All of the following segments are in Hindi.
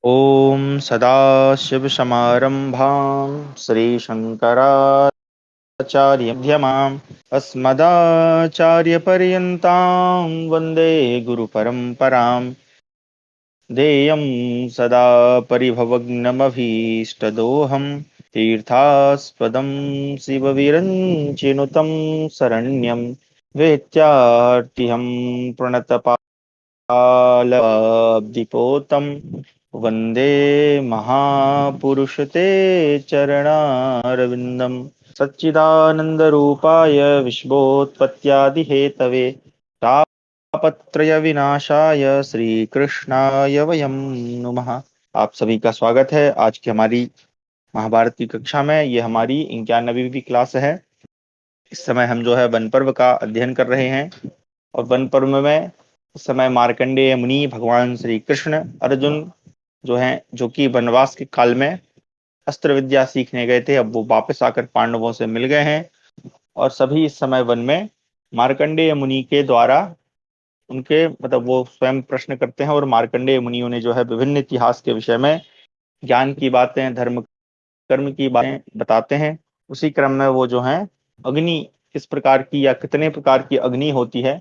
ॐ सदाशिवसमारम्भां श्रीशङ्कराचार्यमध्यमाम् अस्मदाचार्यपर्यन्तां वन्दे गुरुपरम्पराम्। देयं सदा परिभवग्नमभीष्टदोहं तीर्थास्पदं शिवविरञ्चिनुतं शरण्यं वेत्यार्तिहं प्रणतपालब्धिपोतं वन्दे महापुरुष ते चरणारविन्दं। सच्चिदानन्दरूपाय विश्वोत्पत्त्यादिहेतवे तापत्रय विनाशाय श्रीकृष्णाय वयं नुमः। आप सभी का स्वागत है आज की हमारी महाभारत की कक्षा में। ये हमारी 91वीं क्लास है। इस समय हम जो है वन पर्व का अध्ययन कर रहे हैं और वन पर्व में इस समय मार्कंडेय मुनि, भगवान श्री कृष्ण, अर्जुन जो कि वनवास के काल में अस्त्र विद्या सीखने गए थे, अब वो वापस आकर पांडवों से मिल गए हैं और सभी इस समय वन में मार्कंडेय मुनि के द्वारा उनके वो स्वयं प्रश्न करते हैं और मार्कंडेय मुनियों ने जो है विभिन्न इतिहास के विषय में ज्ञान की बातें, धर्म कर्म की बातें बताते हैं। उसी क्रम में वो जो है अग्नि किस प्रकार की या कितने प्रकार की अग्नि होती है,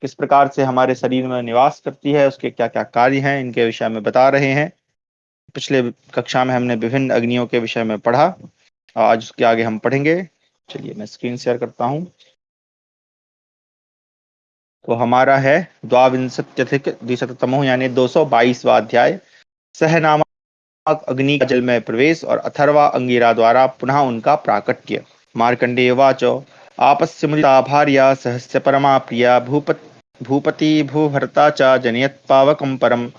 किस प्रकार से हमारे शरीर में निवास करती है, उसके क्या क्या कार्य हैं, इनके विषय में बता रहे हैं। पिछले कक्षा में हमने विभिन्न अग्नियों के विषय में पढ़ा, आज उसके आगे हम पढ़ेंगे। चलिए मैं स्क्रीन शेयर करता हूं। तो हमारा है द्वाविंशत्यधिक द्विशततमो यानी 222वां अध्याय, सह नामक अग्नि का जल में प्रवेश और अथर्वा अंगिरा द्वारा पुनः उनका प्राकट्य। मार्कंडेय वाच आपस्य मुदिता भार्या सहस्य परमा प्रिया भूपति भूभर्ता च जनयत् पावकं परम्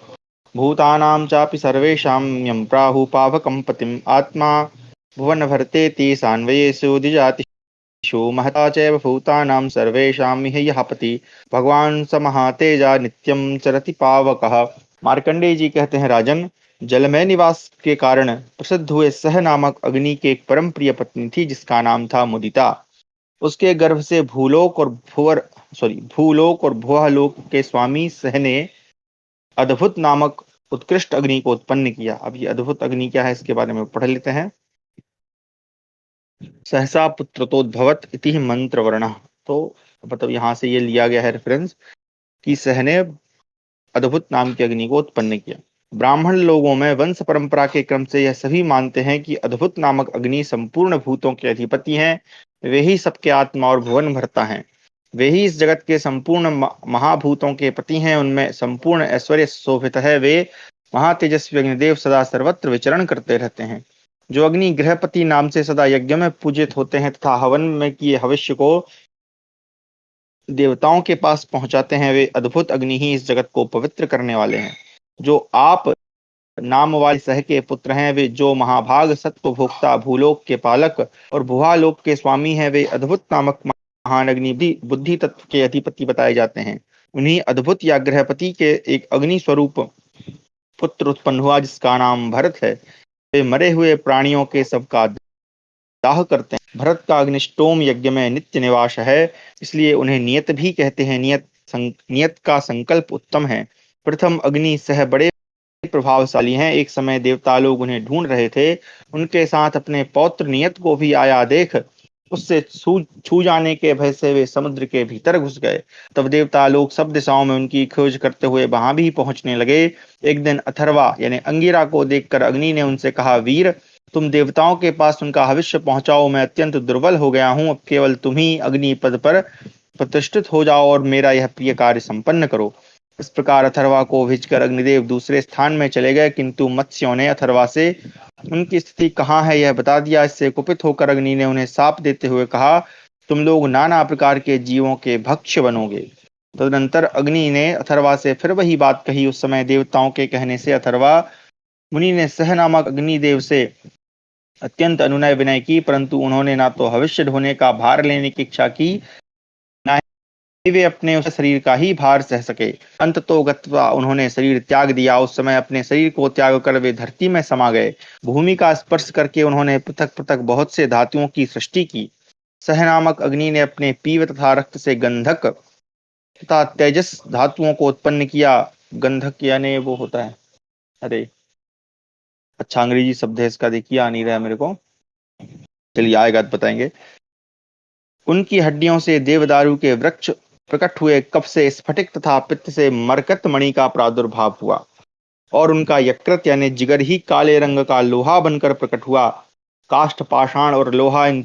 भूतानां चापि सर्वेषां यं प्राहुः पावकं पतिम् आत्मा भुवनभर्तेति सान्वयेषु द्विजातिषु महता चैव भूतानां सर्वेषां इह यः पति भगवान स महातेजा नित्यं चरति पावकः। मार्कंडेय जी कहते हैं, राजन, जल में निवास के कारण प्रसिद्ध हुए सह नामक अग्नि के एक परम प्रिय पत्नी थी जिसका नाम था मुदिता। उसके गर्भ से भूलोक और भुवलोक के स्वामी सह ने अद्भुत नामक उत्कृष्ट अग्नि को उत्पन्न किया। अब ये अद्भुत अग्नि क्या है इसके बारे में पढ़ लेते हैं। सहसा पुत्रतोद्भवत इति मंत्र वर्ण। तो यहाँ से ये लिया गया है रेफरेंस कि सह ने अद्भुत नाम की अग्नि को उत्पन्न किया। ब्राह्मण लोगों में वंश परंपरा के क्रम से यह सभी मानते हैं कि अद्भुत नामक अग्नि संपूर्ण भूतों के अधिपति हैं, वे ही सबके आत्मा और भुवन भरता हैं, वे ही इस जगत के संपूर्ण महाभूतों के पति हैं, उनमें संपूर्ण ऐश्वर्य शोभित है, वे महातेजस्वी अग्निदेव सदा सर्वत्र विचरण करते रहते हैं। जो अग्नि गृहपति नाम से सदा यज्ञ में पूजित होते हैं तथा हवन में किए भविष्य को देवताओं के पास पहुंचाते हैं, वे अद्भुत अग्नि ही इस जगत को पवित्र करने वाले हैं। जो आप नाम वाले सह के पुत्र हैं, वे जो महाभाग सत्व भोक्ता भूलोक के पालक और भुवालोक के स्वामी हैं, वे अद्भुत नामक महान अग्नि बुद्धि तत्व के अधिपति बताए जाते हैं। उन्हीं अद्भुत या गृहपति के एक अग्नि स्वरूप पुत्र उत्पन्न हुआ जिसका नाम भरत है। वे मरे हुए प्राणियों के सबका दाह करते हैं। भरत का अग्निष्टोम यज्ञ में नित्य निवास है, इसलिए उन्हें नियत भी कहते हैं। नियत का संकल्प उत्तम है। प्रथम अग्नि सह बड़े प्रभावशाली हैं। एक समय देवता लोग उन्हें ढूंढ रहे थे, उनके साथ अपने पौत्र नियत को भी आया देख उससे छू जाने के भय से वे समुद्र के भीतर घुस गए। तब देवता लोग सब दिशाओं में उनकी खोज करते हुए वहां भी पहुंचने लगे। एक दिन अथर्वा यानी अंगिरा को देखकर अग्नि ने उनसे कहा, वीर, तुम देवताओं के पास उनका भविष्य पहुंचाओ, मैं अत्यंत दुर्बल हो गया हूं, अब केवल तुम ही अग्नि पद पर प्रतिष्ठित हो जाओ और मेरा यह प्रिय कार्य संपन्न करो। इस प्रकार अथर्वा को भेजकर अग्निदेव दूसरे स्थान में चले गए, किंतु मत्स्यों ने अथर्वा से उनकी स्थिति कहाँ है यह बता दिया। इससे कुपित होकर अग्नि ने उन्हें शाप देते हुए कहा, तुम लोग नाना प्रकार के जीवों के भक्ष्य बनोगे। तदनंतर अग्नि ने अथर्वा से फिर वही बात कही। उस समय देवताओं के कहने से अथर्वा मुनि ने सह नामक अग्निदेव से अत्यंत अनुनय विनय की, परंतु उन्होंने ना तो भविष्य ढोने का भार लेने की इच्छा की, ना ही वे अपने उस शरीर का ही भार सह सके। अंततो गत्वा उन्होंने शरीर त्याग दिया। उस समय अपने शरीर को त्याग कर वे धरती में समा गए। भूमि का स्पर्श करके उन्होंने पृथक पृथक बहुत से धातुओं की सृष्टि की। सह नामक अग्नि ने अपने पीव तथा रक्त से गंधक तथा तेजस धातुओं को उत्पन्न किया। गंधक यानी वो होता है, अरे अच्छा अंग्रेजी शब्द है इसका, देखिए आ नहीं रहा है मेरे को, चलिए आएगा तो बताएंगे। उनकी हड्डियों से देवदारू के वृक्ष प्रकट हुए, कफ से स्फटिक तथा पित्त से मरकत मणि का प्रादुर्भाव हुआ, और उनका यकृत यानी जिगर ही काले रंग का लोहा बनकर प्रकट हुआ। काष्ठ पाषाण और लोहा इन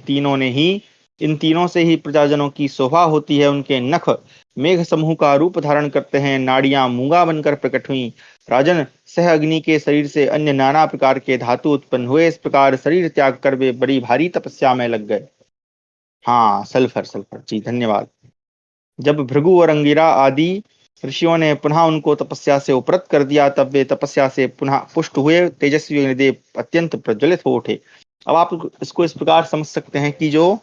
तीनों से ही प्रजाजनों की शोभा होती है। उनके नख मेघ समूह का रूप धारण करते हैं, नाड़ियां मूंगा बनकर प्रकट हुई। राजन, सह अग्नि के शरीर से अन्य नाना प्रकार के धातु उत्पन्न हुए। इस प्रकार शरीर त्याग कर वे बड़ी भारी तपस्या में लग गए। हाँ, सल्फर सल्फर जी, धन्यवाद। जब भृगु और अंगिरा आदि ऋषियों ने पुनः उनको तपस्या से उपरत कर दिया, तब वे तपस्या से पुनः पुष्ट हुए। तेजस्वी अग्निदेव अत्यंत प्रज्वलित हो उठे। अब आप इसको इस प्रकार समझ सकते हैं कि जो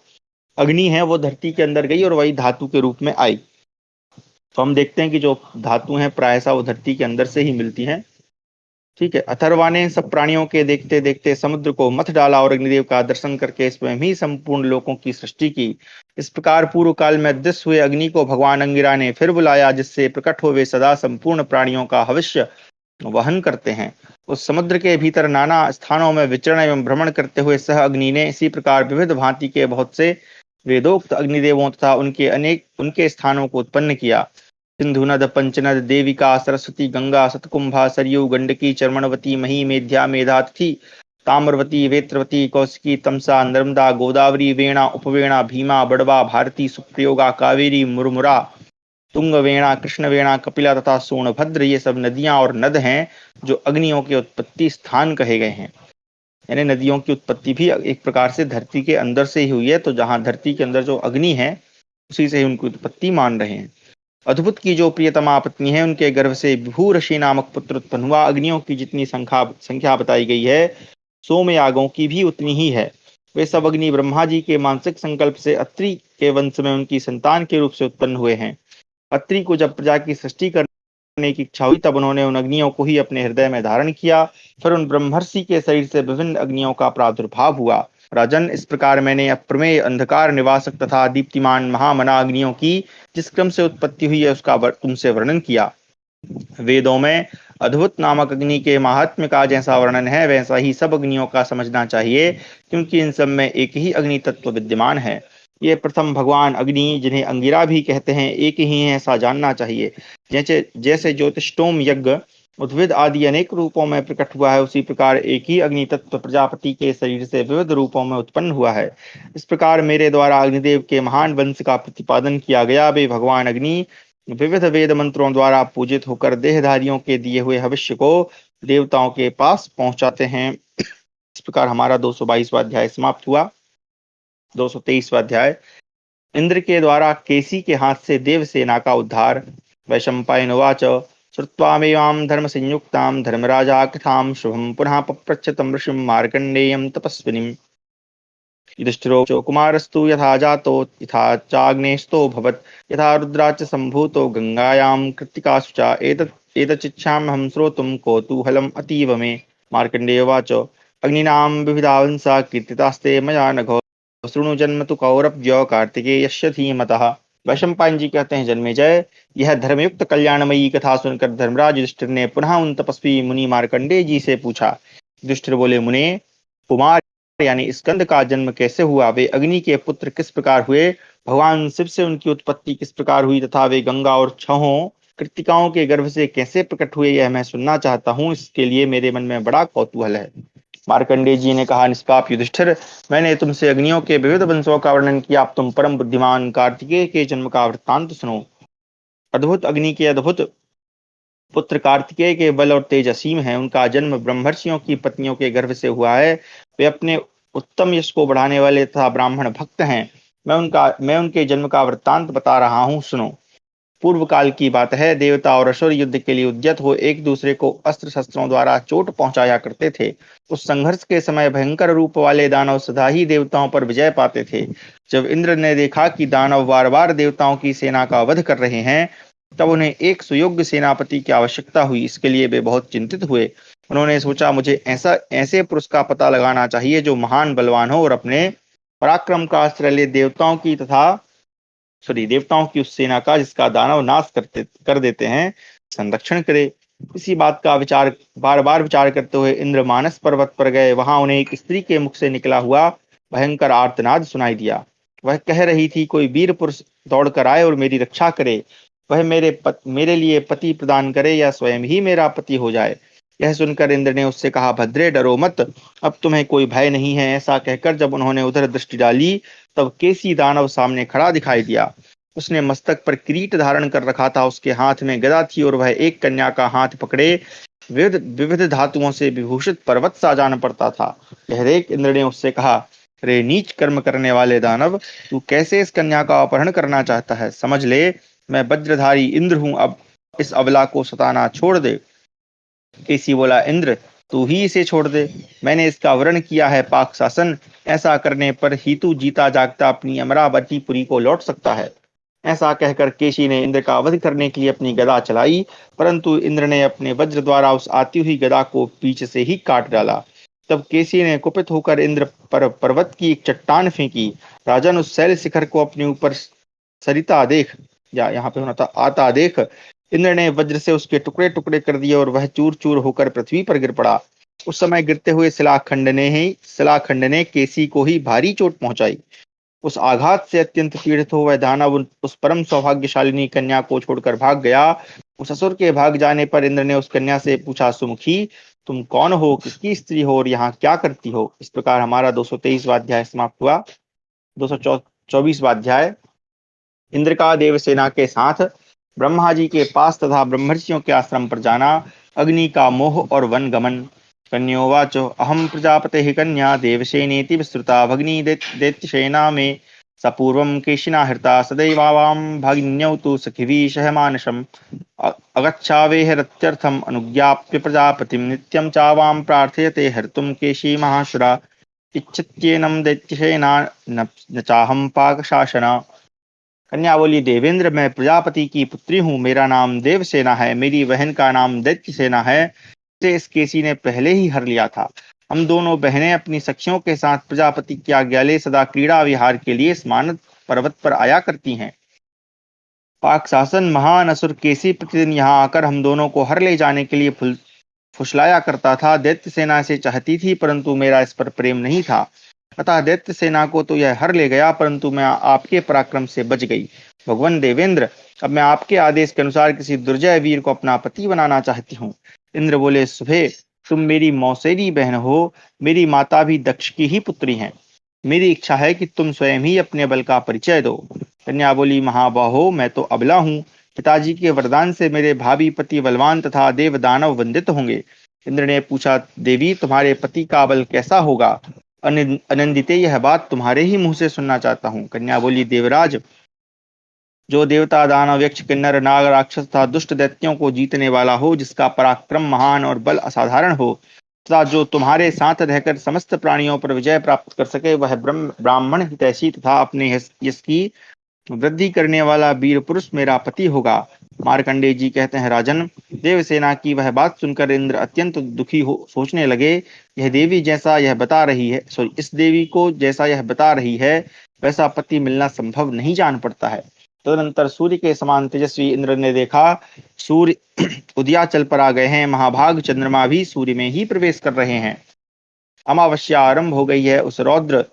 अग्नि है वो धरती के अंदर गई और वही धातु के रूप में आई। तो हम देखते हैं कि जो धातु हैं प्रायशः वो धरती के अंदर से ही मिलती हैं। ठीक है। अथर्वा ने सब प्राणियों के देखते देखते समुद्र को मथ डाला और अग्निदेव का दर्शन करके स्वयं ही संपूर्ण लोकों की सृष्टि की। इस प्रकार पूर्व काल में अदृश्य हुए अग्नि को भगवान अंगिरा ने फिर बुलाया, जिससे प्रकट हो वे सदा संपूर्ण प्राणियों का हविष्य वहन करते हैं। उस समुद्र के भीतर नाना स्थानों में विचरण एवं भ्रमण करते हुए सह अग्नि ने इसी प्रकार विविध भांति के बहुत से वेदोक्त अग्निदेवों तथा उनके स्थानों को उत्पन्न किया। सिंधु नद, पंचनद, देविका, सरस्वती, गंगा, सतकुंभा, सरयू, गंडकी, चर्मणवती, मही, मेध्या, मेधातिथि, ताम्रवती, वेत्रवती, कौशिकी, तमसा, नर्मदा, गोदावरी, वेणा, उपवेणा, भीमा, बड़वा, भारती, सुप्रयोगा, कावेरी, मुरमुरा, तुंग वेणा, कृष्ण वेणा, कपिला तथा सोनभद्र, ये सब नदियां और नद हैं जो अग्नियों के उत्पत्ति स्थान कहे गए हैं। यानी नदियों की उत्पत्ति भी एक प्रकार से धरती के अंदर से ही हुई है। तो जहां धरती के अंदर जो अग्नि है उसी से ही उनकी उत्पत्ति मान रहे हैं। अद्भुत की जो प्रियतमा पत्नी है, उनके गर्भ से विभूषी नामक पुत्र उत्पन्न हुआ। अग्नियों की जितनी संख्या बताई गई है, सोमयागों की भी उतनी ही है। वे सब अग्नि ब्रह्मा जी के मानसिक संकल्प से अत्रि के वंश में उनकी संतान के रूप से उत्पन्न हुए हैं। अत्रि को जब प्रजा की सृष्टि करने की इच्छा हुई, तब उन्होंने उन अग्नियों को ही अपने हृदय में धारण किया। फिर उन ब्रह्मर्षि के शरीर से विभिन्न अग्नियों का प्रादुर्भाव हुआ। राजन, इस प्रकार मैंने अप्रमेय अंधकार निवासक तथा दीप्तिमान महामना अग्नियों की जिस क्रम से उत्पत्ति हुई है उसका तुमसे वर्णन किया। वेदों में अद्भुत नामक अग्नि के महात्म्य का जैसा वर्णन है, वैसा ही सब अग्नियों का समझना चाहिए, क्योंकि इन सब में एक ही अग्नि तत्व विद्यमान है। ये प्रथम भगवान अग्नि, जिन्हें अंगिरा भी कहते हैं, एक ही है ऐसा जानना चाहिए। जैसे जैसे ज्योतिष्टोम यज्ञ उद्भिद आदि अनेक रूपों में प्रकट हुआ है, उसी प्रकार एक ही अग्नि तत्व प्रजापति के शरीर से विविध रूपों में उत्पन्न हुआ है। इस प्रकार मेरे द्वारा अग्निदेव के महान वंश का प्रतिपादन किया गया। वे भगवान अग्नि विविध वेद मंत्रों द्वारा पूजित होकर देहधारियों के दिए हुए भविष्य को देवताओं के पास पहुंचाते हैं। इस प्रकार हमारा 222वां अध्याय समाप्त हुआ। 223वां अध्याय। इंद्र के द्वारा केसी के हाथ से देव सेना का उद्धार। वैशंपायनोवाच श्रुत्वामेवां धर्म संयुक्तां धर्मराजा कथां शुभं पुनः पप्रच्छ तं ऋषिं मार्कण्डेयं तपस्विनीम्। युधिष्ठिरो कुमारस्तु यथा जातो यथा चाग्नेस्तो यथा रुद्राच सम्भूतो गंगायां कृत्तिकासु च एतच्चिच्छाम्यहं श्रोतुं कौतूहलम् अतीव मे। मार्कण्डेयवाच अग्निनां विविधांसा कीर्तितास्ते मया नघ शृणु जन्म तु कौरव्य कार्तिकेयस्य धीमतः। वैशंपायन जी कहते हैं, जन्मेजय, यह धर्मयुक्त कल्याणमयी कथा सुनकर धर्मराज युधिष्ठिर ने पुनः उन तपस्वी मुनि मार्कंडेय जी से पूछा। युधिष्ठिर बोले, मुने, कुमार यानी स्कंद का जन्म कैसे हुआ? वे अग्नि के पुत्र किस प्रकार हुए? भगवान शिव से उनकी उत्पत्ति किस प्रकार हुई तथा वे गंगा और छहों कृतिकाओं के गर्भ से कैसे प्रकट हुए, यह मैं सुनना चाहता हूँ। इसके लिए मेरे मन में बड़ा कौतूहल है। मार्कंडेय जी ने कहा, निष्पाप युधिष्ठिर, मैंने तुमसे अग्नियों के विविध वंशों का वर्णन किया। अब तुम परम बुद्धिमान कार्तिकेय के जन्म का वृत्तांत सुनो। अद्भुत अग्नि के अद्भुत पुत्र कार्तिकेय के बल और तेज असीम है। उनका जन्म ब्रह्मर्षियों की पत्नियों के गर्भ से हुआ है। वे अपने उत्तम यश को बढ़ाने वाले तथा ब्राह्मण भक्त हैं। मैं उनके जन्म का वृत्तांत बता रहा हूँ, सुनो। पूर्व काल की बात है। देवता और असुर युद्ध के लिए उद्यत हो एक दूसरे को अस्त्र शस्त्रों द्वारा चोट पहुंचाया करते थे। उस संघर्ष के समय भयंकर रूप वाले दानव सदा ही देवताओं पर विजय पाते थे। जब इंद्र ने देखा कि दानव बार बार देवताओं की सेना का वध कर रहे हैं, तब उन्हें एक सुयोग्य सेनापति की आवश्यकता हुई। इसके लिए वे बहुत चिंतित हुए। उन्होंने सोचा, मुझे ऐसे पुरुष का पता लगाना चाहिए जो महान बलवान हो और अपने पराक्रम का आश्रय ले देवताओं की उस सेना का जिसका दानव नाश कर देते हैं संरक्षण करे। इसी बात का विचार बार बार विचार करते हुए इंद्र मानस पर्वत पर गए। वहां उन्हें एक स्त्री के मुख से निकला हुआ भयंकर आर्तनाद सुनाई दिया। वह कह रही थी, कोई वीर पुरुष दौड़कर आए और मेरी रक्षा करे। वह मेरे लिए पति प्रदान करे या स्वयं ही मेरा पति हो जाए। यह सुनकर इंद्र ने उससे कहा, भद्रे डरो मत, अब तुम्हें कोई भय नहीं है। ऐसा कहकर जब उन्होंने उधर दृष्टि डाली तब केसी दानव सामने खड़ा दिखाई दिया। उसने मस्तक पर किरीट धारण कर रखा था, उसके हाथ में गदा थी और वह एक कन्या का हाथ पकड़े विविध विविध धातुओं से विभूषित पर्वत सा जान पड़ता था। यह देख इंद्र ने उससे कहा, रे नीच कर्म करने वाले दानव, तू कैसे इस कन्या का अपहरण करना चाहता है? समझ ले, मैं वज्रधारी इंद्र हूं, अब इस अबला को सताना छोड़ दे। केसी बोला, इंद्र तू ही इसे छोड़ दे, मैंने इसका वर्ण किया है पाक शासन। ऐसा करने पर ही तू जीता जागता अपनी अमरावतीपुरी को लौट सकता है। ऐसा कहकर केशी ने इंद्र का वध करने के लिए अपनी गदा चलाई, परंतु इंद्र ने अपने वज्र द्वारा उस आती हुई गदा को पीछे से ही काट डाला। तब केसी ने कुपित होकर इंद्र पर पर्वत की एक चट्टान फेंकी। राजन, उस शैल शिखर को अपने ऊपर सरिता देख, या यहाँ पे होना था आता देख। इंद्र ने वज्र से उसके टुकड़े टुकड़े कर दिए और वह चूर चूर होकर पृथ्वी पर गिर पड़ा। उस समय गिरते हुए शिलाखंड ने केसी को ही भारी चोट पहुंचाई। उस आघात से अत्यंत पीड़ित हो वह दानव उस परम सौभाग्यशालिनी कन्या को छोड़कर भाग गया। उस असुर के भाग जाने पर इंद्र ने उस कन्या से पूछा, सुमुखी, तुम कौन हो, किसकी स्त्री हो और यहाँ क्या करती हो? इस प्रकार हमारा 223वां अध्याय समाप्त हुआ। 224वां अध्याय, इंद्र का देवसेना के साथ ब्रह्मा जी के पास तथा ब्रह्मर्षियों के आश्रम पर जाना, अग्नि का मोह और वन गमन। कन्योवाच, अहम प्रजापते कन्या देवसेनेति विस्तृता भगिनी दैत्यसेना में सपूर्वं केशिना हृता सदैवावां भगिन्यौ तु सखिभिः सह मानसम् अगच्छावेह अनुज्ञाप्य प्रजापतिं नित्यं चावां प्रार्थयते हर्तुं केशी महाशुरा इच्छत्येनं दैत्यसेना न चाहं पाकशासना। कन्या बोली, देवेंद्र, मैं प्रजापति की पुत्री हूँ, मेरा नाम देवसेना है, मेरी बहन का नाम दैत्यसेना है। इसे इस केसी ने पहले ही हर लिया था। हम दोनों बहनें अपनी सखियों के साथ प्रजापति की आज्ञा ले सदा क्रीड़ा विहार के लिए स्मानत पर्वत पर आया करती हैं। पाक शासन महान असुर केसी प्रतिदिन यहाँ आकर हम दोनों को हर ले जाने के लिए फुसलाया करता था। दैत्य सेना इसे चाहती थी, परंतु मेरा इस पर प्रेम नहीं था। अतः दैत्य सेना को तो यह हर ले गया, परंतु मैं आपके पराक्रम से बच गई। भगवान देवेंद्र, अब मैं आपके आदेश के अनुसार किसी दुर्जय वीर को अपना पति बनाना चाहती हूँ। इंद्र बोले, सुभे, तुम मेरी मौसेरी बहन हो, मेरी माता भी दक्ष की ही पुत्री हैं। मेरी इच्छा है कि तुम स्वयं ही अपने बल का परिचय दो। कन्या बोली, महाबाहो, मैं तो अबला हूँ, पिताजी के वरदान से मेरे भावी पति बलवान तथा देव दानव वंदित होंगे। इंद्र ने पूछा, देवी, तुम्हारे पति का बल कैसा होगा? अनंदिते, यह बात तुम्हारे ही मुंह से सुनना चाहता हूँ। कन्या बोली, देवराज, जो देवता दानव यक्ष किन्नर नाग राक्षस तथा दुष्ट दैत्यों को जीतने वाला हो, जिसका पराक्रम महान और बल असाधारण हो, तथा जो तुम्हारे साथ रहकर समस्त प्राणियों पर विजय प्राप्त कर सके, वह ब्राह्मण हितैषी तथा अपने यश की वृद्धि करने वाला वीर पुरुष मेरा पति होगा। मार्कंडेय जी कहते हैं, राजन, देवसेना की वह बात सुनकर इंद्र अत्यंत दुखी हो सोचने लगे, यह देवी जैसा यह बता रही है इस देवी को जैसा यह बता रही है, वैसा पति मिलना संभव नहीं जान पड़ता है। तदनंतर सूर्य के समान तेजस्वी इंद्र ने देखा, सूर्य उदयाचल पर आ गए हैं, महाभाग चंद्रमा भी सूर्य में ही प्रवेश कर रहे हैं। अमावस्या आरंभ हो गई है। उस रौद्र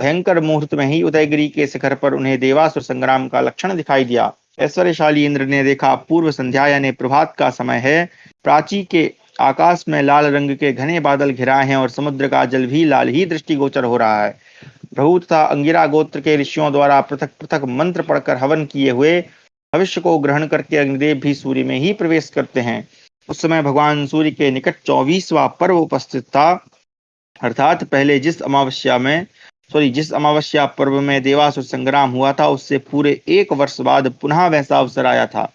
भयंकर मुहूर्त में ही उदयगिरी के शिखर पर उन्हें देवासुर संग्राम का लक्षण दिखाई दिया। ऐश्वर्यशाली इंद्र ने देखा, पूर्व संध्या यानी प्रभात का समय है। प्राची के आकाश में लाल रंग के घने बादल घिराए हैं और समुद्र का जल भी लाल ही दृष्टिगोचर हो रहा है। भृगु तथा अंगिरा गोत्र के ऋषियों द्वारा पृथक पृथक मंत्र पढ़कर हवन किए हुए भविष्य को ग्रहण करके अग्निदेव भी सूर्य में ही प्रवेश करते हैं। उस समय भगवान सूर्य के निकट 24वां पर्व उपस्थित था, अर्थात पहले जिस अमावस्या पर्व में देवासुर संग्राम हुआ था, उससे पूरे 1 वर्ष बाद पुनः वैसा अवसर आया था।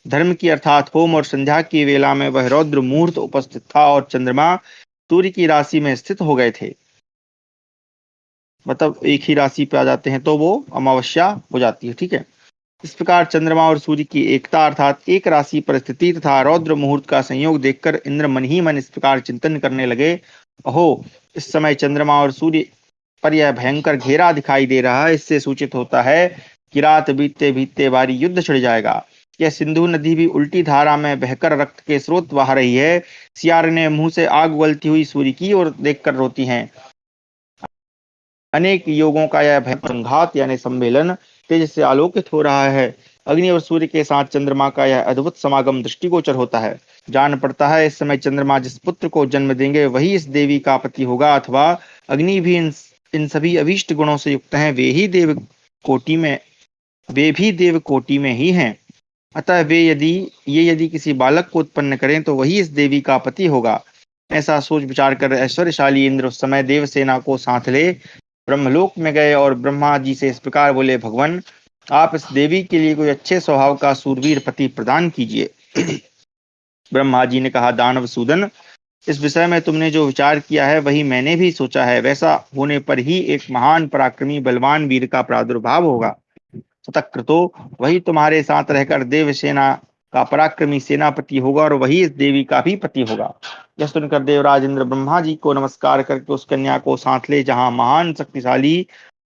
धर्म की अर्थात होम और संध्या की वेला में वह रौद्र मुहूर्त उपस्थित था और चंद्रमा सूर्य की राशि में स्थित हो गए थे। मतलब एक ही राशि पे आ जाते हैं तो वो अमावस्या हो जाती है। ठीक है, इस प्रकार चंद्रमा और सूर्य की एकता अर्थात एक राशि पर स्थिति तथा रौद्र मुहूर्त का संयोग देखकर इंद्र मन ही मन इस प्रकार चिंतन करने लगे, अहो, इस समय चंद्रमा और सूर्य पर यह भयंकर घेरा दिखाई दे रहा है, इससे सूचित होता है कि रात बीतते बीतते भारी युद्ध छिड़ जाएगा। यह सिंधु नदी भी उल्टी धारा में बहकर रक्त के स्रोत बहा रही है। सियार ने मुंह से आग उगलती हुई सूर्य की ओर देखकर रोती हैं। अनेक योगों का यह भयंकर संघात यानी सम्मेलन तेज से आलोकित हो रहा है। अग्नि और सूर्य के साथ चंद्रमा का यह अद्भुत समागम दृष्टिगोचर होता है। जान पड़ता है इस समय चंद्रमा जिस पुत्र को जन्म देंगे वही इस देवी का पति होगा, अथवा अग्नि भी इन सभी अभीष्ट गुणों से युक्त हैं। वे भी देव कोटि में ही हैं। अतः यदि किसी बालक को उत्पन्न करें तो वही इस देवी का पति होगा। ऐसा सोच विचार कर ऐश्वर्यशाली इंद्र उस समय देवसेना को साथ ले ब्रह्मलोक में गए और ब्रह्मा जी से इस प्रकार बोले, भगवान, आप इस देवी के लिए कोई अच्छे स्वभाव का सूरवीर पति प्रदान कीजिए। ब्रह्मा जी ने कहा, दानव सूदन, इस विषय में तुमने जो विचार किया है वही मैंने भी सोचा है। वैसा होने पर ही एक महान पराक्रमी बलवान वीर का प्रादुर्भाव होगा। सतक्रतो वही तुम्हारे साथ रहकर देवसेना का पराक्रमी सेनापति होगा और वही इस देवी का भी पति होगा। यह सुनकर देवराज इंद्र ब्रह्मा जी को नमस्कार करके उस कन्या को साथ ले जहां महान शक्तिशाली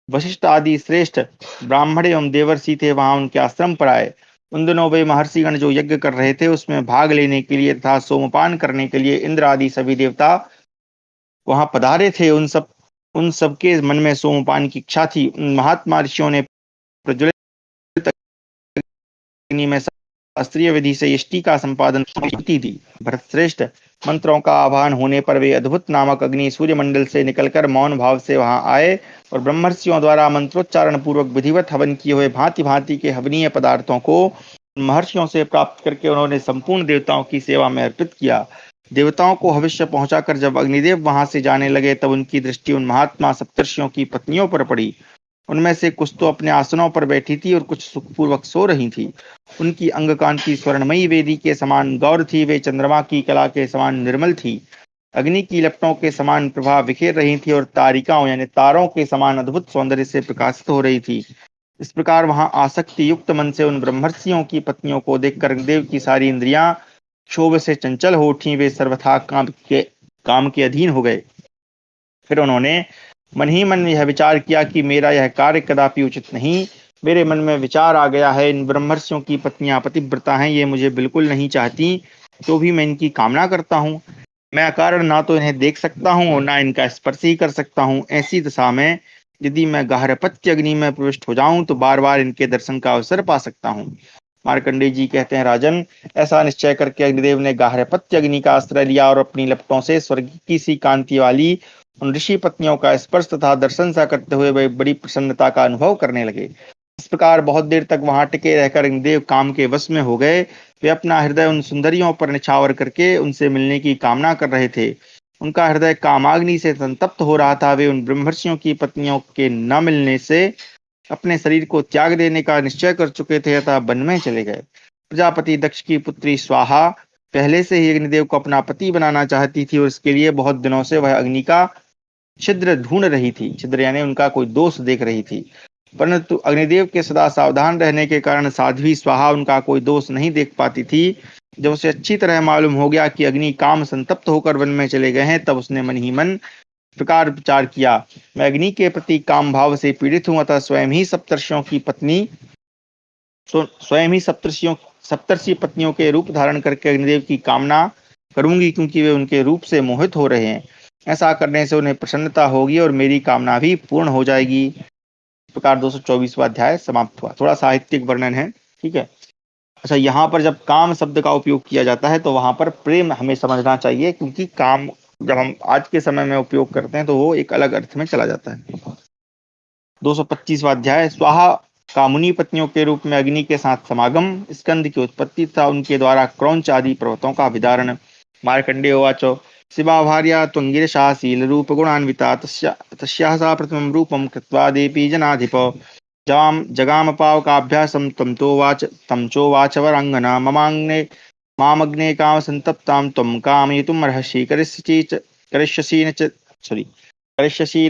वशिष्ठ आदि श्रेष्ठ ब्राह्मण एवं देवर्षि थे वहां उनके आश्रम पर आए। उन दिनों वे महर्षिगण जो यज्ञ कर रहे थे उसमें भाग लेने के लिए तथा सोमपान करने के लिए इंद्र आदि सभी देवता वहां पधारे थे। उन सबके मन में सोमपान की इच्छा थी। उन महात्मा ऋषियों ने प्रज्वलित अग्नि में शास्त्रीय विधि से यष्टि का संपादन दी। भरतश्रेष्ठ, मंत्रों का आह्वान होने पर वे अद्भुत नामक अग्नि सूर्यमंडल से निकलकर मौन भाव से वहां आए और ब्रह्मर्षियों द्वारा मंत्रोच्चारण पूर्वक विधिवत हवन किए हुए भांति भांति के हवनीय पदार्थों को महर्षियों से प्राप्त करके उन्होंने संपूर्ण देवताओं की सेवा में अर्पित किया। देवताओं को हविष्य पहुंचाकर जब अग्निदेव वहां से जाने लगे तब उनकी दृष्टि उन महात्मा सप्तर्षियों की पत्नियों पर पड़ी। उनमें से कुछ तो अपने आसनों पर बैठी थी और कुछ सुखपूर्वक सो रही थी। उनकी अंगकांति स्वर्णमयी वेदी के समान गौर थी। वे चंद्रमा की कला के समान निर्मल थी। अग्नि की लपटों के समान प्रभा बिखेर रही थी और तारिकाओं यानी तारों के समान अद्भुत सौंदर्य से प्रकाशित हो रही थी। इस प्रकार वहां आसक्ति युक्त मन से उन ब्रह्मर्षियों की पत्नियों को देखकर अग्निदेव की सारी इंद्रियां क्षोभ से चंचल हो उठी। वे सर्वथा काम के अधीन हो गए। फिर उन्होंने मन ही मन यह विचार किया कि मेरा यह कार्य कदापि उचित नहीं। मेरे मन में विचार आ गया है, इन ब्रह्मर्षियों की पत्नियां पतिव्रता हैं, ये मुझे बिल्कुल नहीं चाहती, तो भी मैं इनकी कामना करता हूँ। मैं अकारण ना तो इन्हें देख सकता हूँ और ना इनका स्पर्श ही कर सकता हूँ। ऐसी दशा में यदि मैं गार्हपत्य अग्नि में प्रविष्ट हो जाऊं तो बार बार इनके दर्शन का अवसर पा सकता हूँ। मार्कंडेय जी कहते हैं, राजन, ऐसा निश्चय करके अग्निदेव ने गार्हपत्य अग्नि का आश्रय लिया और अपनी लपटों से स्वर्ग की सी कांति वाली उन ऋषि पत्नियों का स्पर्श तथा दर्शन सा करते हुए वे बड़ी प्रसन्नता का अनुभव करने लगे। इस प्रकार बहुत देर तक वहां टिके रहकर अग्निदेव काम के वश में हो गए। वे अपना हृदय उन सुंदरियों पर निछावर करके उनसे मिलने की कामना कर रहे थे। उनका हृदय कामाग्नि से संतप्त हो रहा था। वे उन ब्रह्मर्षियों की पत्नियों के न मिलने से अपने शरीर को त्याग देने का निश्चय कर चुके थे अतः वन में चले गए। प्रजापति दक्ष की पुत्री स्वाहा पहले से ही अग्निदेव को अपना पति बनाना चाहती थी और इसके लिए बहुत दिनों से वह अग्नि का छिद्र ढूंढ रही थी। छिद्र यानी उनका कोई दोष देख रही थी, परंतु अग्निदेव के सदा सावधान रहने के कारण साध्वी स्वाहा उनका कोई दोष नहीं देख पाती थी। जब उसे अच्छी तरह मालूम हो गया कि अग्नि काम संतप्त होकर वन में चले गए हैं तब उसने मन ही मन प्रकार विचार किया, मैं अग्नि के प्रति काम भाव से पीड़ित हूं, अतः स्वयं ही सप्तर्षि पत्नियों के रूप धारण करके अग्निदेव की कामना करूंगी, क्योंकि वे उनके रूप से मोहित हो रहे हैं। ऐसा करने से उन्हें प्रसन्नता होगी और मेरी कामना भी पूर्ण हो जाएगी। इस प्रकार 224वां अध्याय समाप्त हुआ। थोड़ा साहित्यिक वर्णन है, ठीक है। अच्छा, यहाँ पर जब काम शब्द का उपयोग किया जाता है तो वहां पर प्रेम हमें समझना चाहिए, क्योंकि काम जब हम आज के समय में उपयोग करते हैं तो वो एक अलग अर्थ में चला जाता है। 225वां अध्याय स्वाहा का मुनि पत्नियों के रूप में अग्नि के साथ समागम, स्कंद की उत्पत्ति तथा उनके द्वारा क्रौंच आदि पर्वतों का विदारण। मार्कंडेय उवाच, शिवा भार्या त्वंगिरशा शील रूप गुणान्विता तस्याः सा प्रथमं रूपं कृत्वा देवी जनाधिप जगाम पावकाभ्यासं तं चोवाच वरांगना मामग्ने काम संतप्तां त्वं कामयितुमर्हसि करिष्यसि न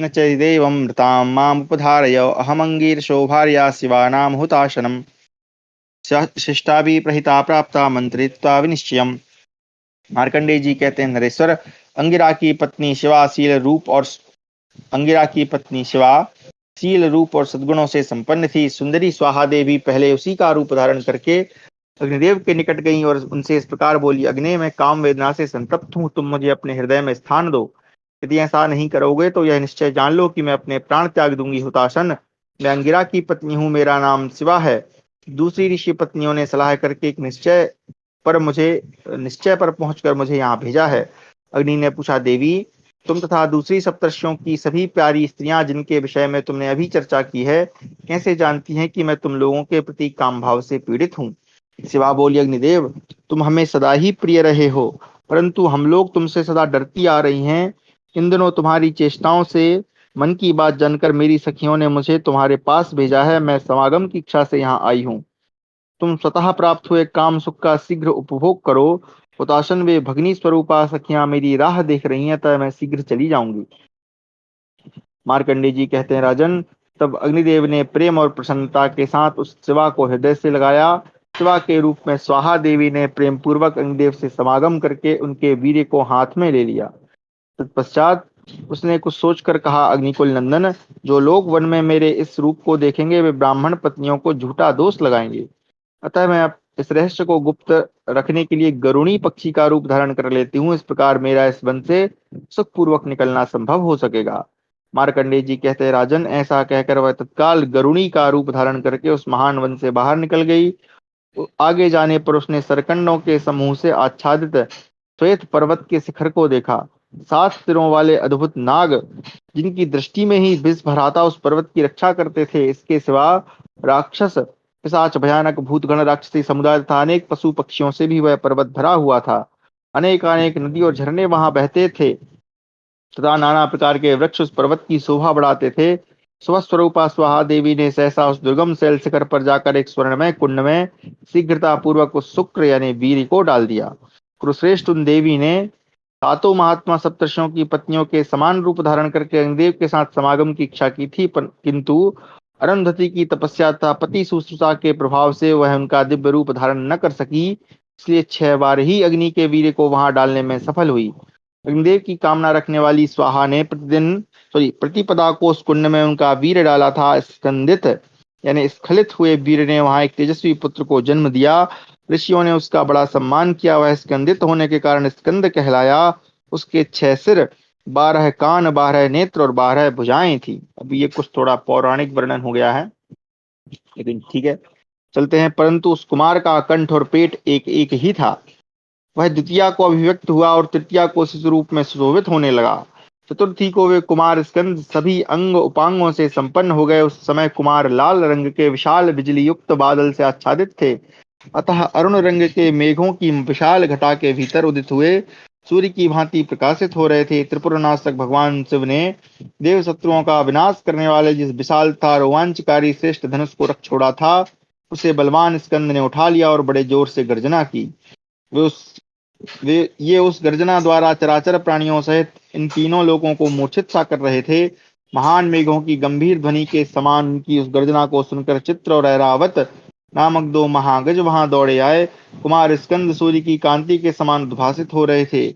च देवं मृतां मामुपधारय अहमंगीरशो भार्या शिवानां हुताशनम् शिष्टाभि प्रहिता प्राप्ता मंत्रित्वा विनिश्चयम्। मार्कंडेय जी कहते हैं, नरेश्वर, अंगिरा की पत्नी शिवा शील रूप और सद्गुणों से संपन्न थी। सुंदरी स्वाहा देवी पहले उसी का रूप धारण करके अग्निदेव के निकट गईं और उनसे इस प्रकार बोली, अग्नि, मैं काम वेदना से संतप्त हूँ, तुम मुझे अपने हृदय में स्थान दो। यदि ऐसा नहीं करोगे तो यह निश्चय जान लो कि मैं अपने प्राण त्याग दूंगी। हुताशन, मैं अंगिरा की पत्नी हूँ, मेरा नाम शिवा है। दूसरी ऋषि पत्नियों ने सलाह करके एक निश्चय पर पहुंचकर मुझे यहाँ भेजा है। अग्नि ने पूछा, देवी, तुम तथा दूसरी सप्तर्षियों की सभी प्यारी स्त्रियां जिनके विषय में तुमने अभी चर्चा की है, कैसे जानती हैं कि मैं तुम लोगों के प्रति काम भाव से पीड़ित हूँ? शिवा बोली, अग्निदेव, तुम हमें सदा ही प्रिय रहे हो, परंतु हम लोग तुमसे सदा डरती आ रही हैं। इन दिनों तुम्हारी चेष्टाओं से मन की बात जानकर मेरी सखियों ने मुझे तुम्हारे पास भेजा है। मैं समागम की इच्छा से यहाँ आई हूँ। तुम स्वतः प्राप्त हुए काम सुख का शीघ्र उपभोग करो। हुताशन, वे भगनी स्वरूपा सखियां मेरी राह देख रही हैं, तब मैं शीघ्र चली जाऊंगी। मार्कंडे जी कहते हैं, राजन, तब अग्निदेव ने प्रेम और प्रसन्नता के साथ उस शिवा को हृदय से लगाया। शिवा के रूप में स्वाहा देवी ने प्रेम पूर्वक अग्निदेव से समागम करके उनके वीर्य को हाथ में ले लिया। तत्पश्चात उसने कुछ सोचकर कहा, अग्निकुल नंदन, जो लोग वन में मेरे इस रूप को देखेंगे वे ब्राह्मण पत्नियों को झूठा दोष लगाएंगे। अतः मैं अब इस रहस्य को गुप्त रखने के लिए गरुणी पक्षी का रूप धारण कर लेती हूँ। इस प्रकार मेरा इस वन से सुखपूर्वक निकलना संभव हो सकेगा। मार्कंडेय जी कहते हैं, राजन, ऐसा कहकर वह तत्काल गरुणी का रूप धारण करके उस महान वन से बाहर निकल गई। आगे जाने पर उसने सरकंडों के समूह से आच्छादित श्वेत पर्वत के शिखर को देखा। 7 सिरों वाले अद्भुत नाग, जिनकी दृष्टि में ही विष भराता, उस पर्वत की रक्षा करते थे। इसके सिवा राक्षस, पिशाच, भयानक भूतगण, राक्षसी समुदाय तथा अनेक पशु पक्षियों से भी वह पर्वत भरा हुआ था। अनेक अनेक नदी और झरने वहां बहते थे तथा नाना प्रकार के वृक्ष उस पर्वत की शोभा बढ़ाते थे। स्वस्वरूपा स्वाहा देवी ने सहसा उस दुर्गम शैल शिखर पर जाकर एक स्वर्णमय कुंड में शीघ्रता पूर्वक उस शुक्र यानी वीर्य को डाल दिया। कुरुश्रेष्ठ उन देवी ने सातों महात्मा सप्तर्षियों की पत्नियों के समान रूप धारण करके अग्निदेव के साथ समागम की इच्छा की थी, किंतु अरुंधति की तपस्या तथा पति शुश्रूषा के प्रभाव से वह उनका दिव्य रूप धारण न कर सकी। इसलिए 6 बार ही अग्नि के वीर्य को वहां डालने में सफल हुई। अग्निदेव की कामना रखने वाली स्वाहा ने प्रतिपदा को उस कुंड में उनका वीर डाला था। स्कंदित यानी स्खलित हुए वीर ने वहां एक तेजस्वी पुत्र को जन्म दिया। ऋषियों ने उसका बड़ा सम्मान किया। वह स्कंदित होने के कारण स्कंद कहलाया। उसके 6 सिर, 12 कान, 12 नेत्र और 12 भुजाएं थी। अभी ये कुछ थोड़ा पौराणिक वर्णन हो गया है, लेकिन ठीक है, चलते हैं। परंतु उस कुमार का कंठ और पेट एक एक ही था। वह द्वितीया को अभिव्यक्त हुआ और तृतीया को शिशु रूप में सुशोभित होने लगा। चतुर्थी को वे कुमार स्कंद सभी अंग उपांगों से संपन्न हो गए। उस समय कुमार लाल रंग के विशाल बिजली युक्त बादल से आच्छादित थे। अतः अरुण रंग के मेघों की विशाल घटा के भीतर उदित हुए सूर्य की भांति प्रकाशित हो रहे थे। त्रिपुरनाशक भगवान शिव ने देव शत्रुओं का विनाश करने वाले जिस विशाल था रोमांचकारी श्रेष्ठ धनुष को रख छोड़ा था, उसे बलवान स्कंद ने उठा लिया और बड़े जोर से गर्जना की। वे उस वे ये उस गर्जना द्वारा चराचर प्राणियों सहित इन तीनों लोगों को मूर्छित सा कर रहे थे। महान मेघों की गंभीर ध्वनि के समान उनकी उस गर्जना को सुनकर चित्र और ऐरावत नामक 2 महागज वहां दौड़े आए। कुमार स्कंद सूर्य की कांति के समान उद्भासित हो रहे थे।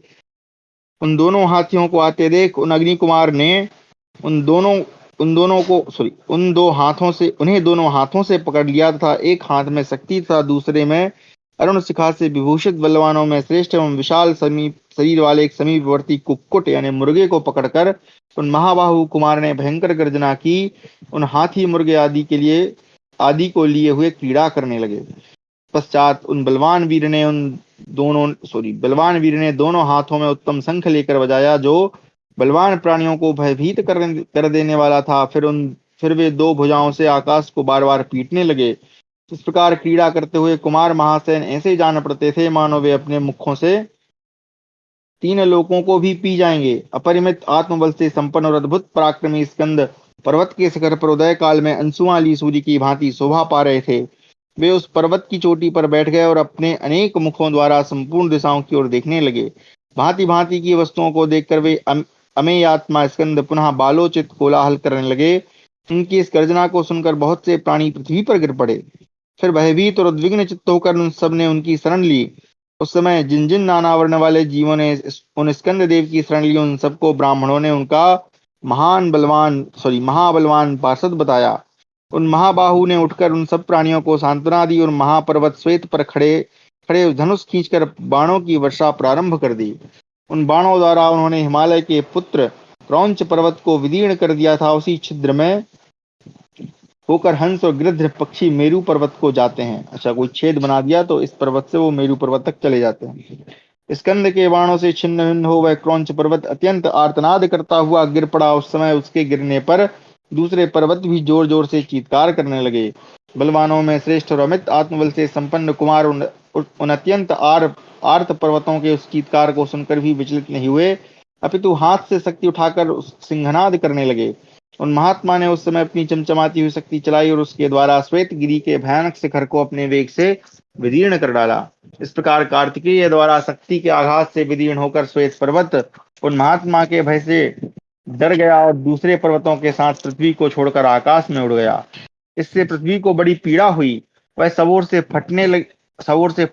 उन दोनों हाथियों को आते देख उन अग्नि कुमार ने उन दो हाथों से उन्हें दोनों हाथों से पकड़ लिया तथा एक हाथ में शक्ति तथा दूसरे में अरुण शिखा से विभूषित बलवानों में श्रेष्ठ एवं विशाल समीप शरीर वाले एक समीपवर्ती कुक्कुट यानी मुर्गे को पकड़कर उन महाबाहु कुमार ने भयंकर गर्जना की। उन हाथी मुर्गे आदि को लिए हुए क्रीड़ा करने लगे। पश्चात उन बलवान वीर ने दोनों हाथों में उत्तम शंख लेकर बजाया, जो बलवान प्राणियों को भयभीत कर देने वाला था। फिर वे 2 भुजाओं से आकाश को बार बार पीटने लगे। इस प्रकार क्रीड़ा करते हुए कुमार महासेन ऐसे जान पड़ते थे मानो वे अपने मुखों से 3 लोकों को भी पी जाएंगे। अपरिमित आत्मबल से संपन्न और अद्भुत पराक्रमी स्कंद पर्वत के शिखर पर उदय काल में अंशुमाली सूर्य की भांति शोभा पा रहे थे। वे उस पर्वत की चोटी पर बैठ गए और अपने अनेक मुखों द्वारा संपूर्ण दिशाओं की ओर देखने लगे। भांति भांति की वस्तुओं को देखकर वे अमेय आत्मा स्कंद पुनः बालोचित कोलाहल करने लगे। उनकी इस गर्जना को सुनकर बहुत से प्राणी पृथ्वी पर गिर पड़े। फिर भयभीत और उद्विग्न चित्त होकर उन सब ने उनकी शरण ली। उस समय जिन जिन नाना वर्ण वाले जीवों ने उन स्कंद देव की शरण ली, उन सबको ब्राह्मणों ने उनका महाबलवान पार्षद बताया। उन महाबाहु ने उठकर उन सब प्राणियों को सांत्वना दी और महापर्वत श्वेत पर खड़े खड़े धनुष खींचकर बाणों की वर्षा प्रारंभ कर दी। उन बाणों द्वारा उन्होंने हिमालय के पुत्र क्रौंच पर्वत को विदीर्ण कर दिया था। उसी छिद्र में होकर हंस और गिरध्र पक्षी मेरू पर्वत को जाते हैं। अच्छा, कोई छेद बना दिया तो इस पर्वत से वो मेरू पर्वत तक चले जाते हैं। स्कंद के बाणों से छिन्न भिन्न हो वह क्रौंच पर्वत अत्यंत आर्तनाद करता हुआ गिर पड़ा। उस समय उसके गिरने पर दूसरे पर्वत भी जोर जोर से चीत्कार करने लगे। बलवानों में श्रेष्ठ और अमित आत्मबल से संपन्न कुमार उन अत्यंत आर्त पर्वतों के उस चीत्कार को सुनकर भी विचलित नहीं हुए, अपितु हाथ से शक्ति उठाकर सिंहनाद करने लगे। उन महात्मा ने उस समय अपनी चमचमाती हुई शक्ति चलाई और उसके द्वारा श्वेत गिरी के भयानक शिखर को अपने वेग से विदीर्ण कर डाला। इस प्रकार कार्तिकेय द्वारा शक्ति के आघात से विदीर्ण होकर श्वेत पर्वत उन महात्मा के भय से डर गया और दूसरे पर्वतों के साथ पृथ्वी को छोड़कर आकाश में उड़ गया। इससे पृथ्वी को बड़ी पीड़ा हुई। वह सबोर से फट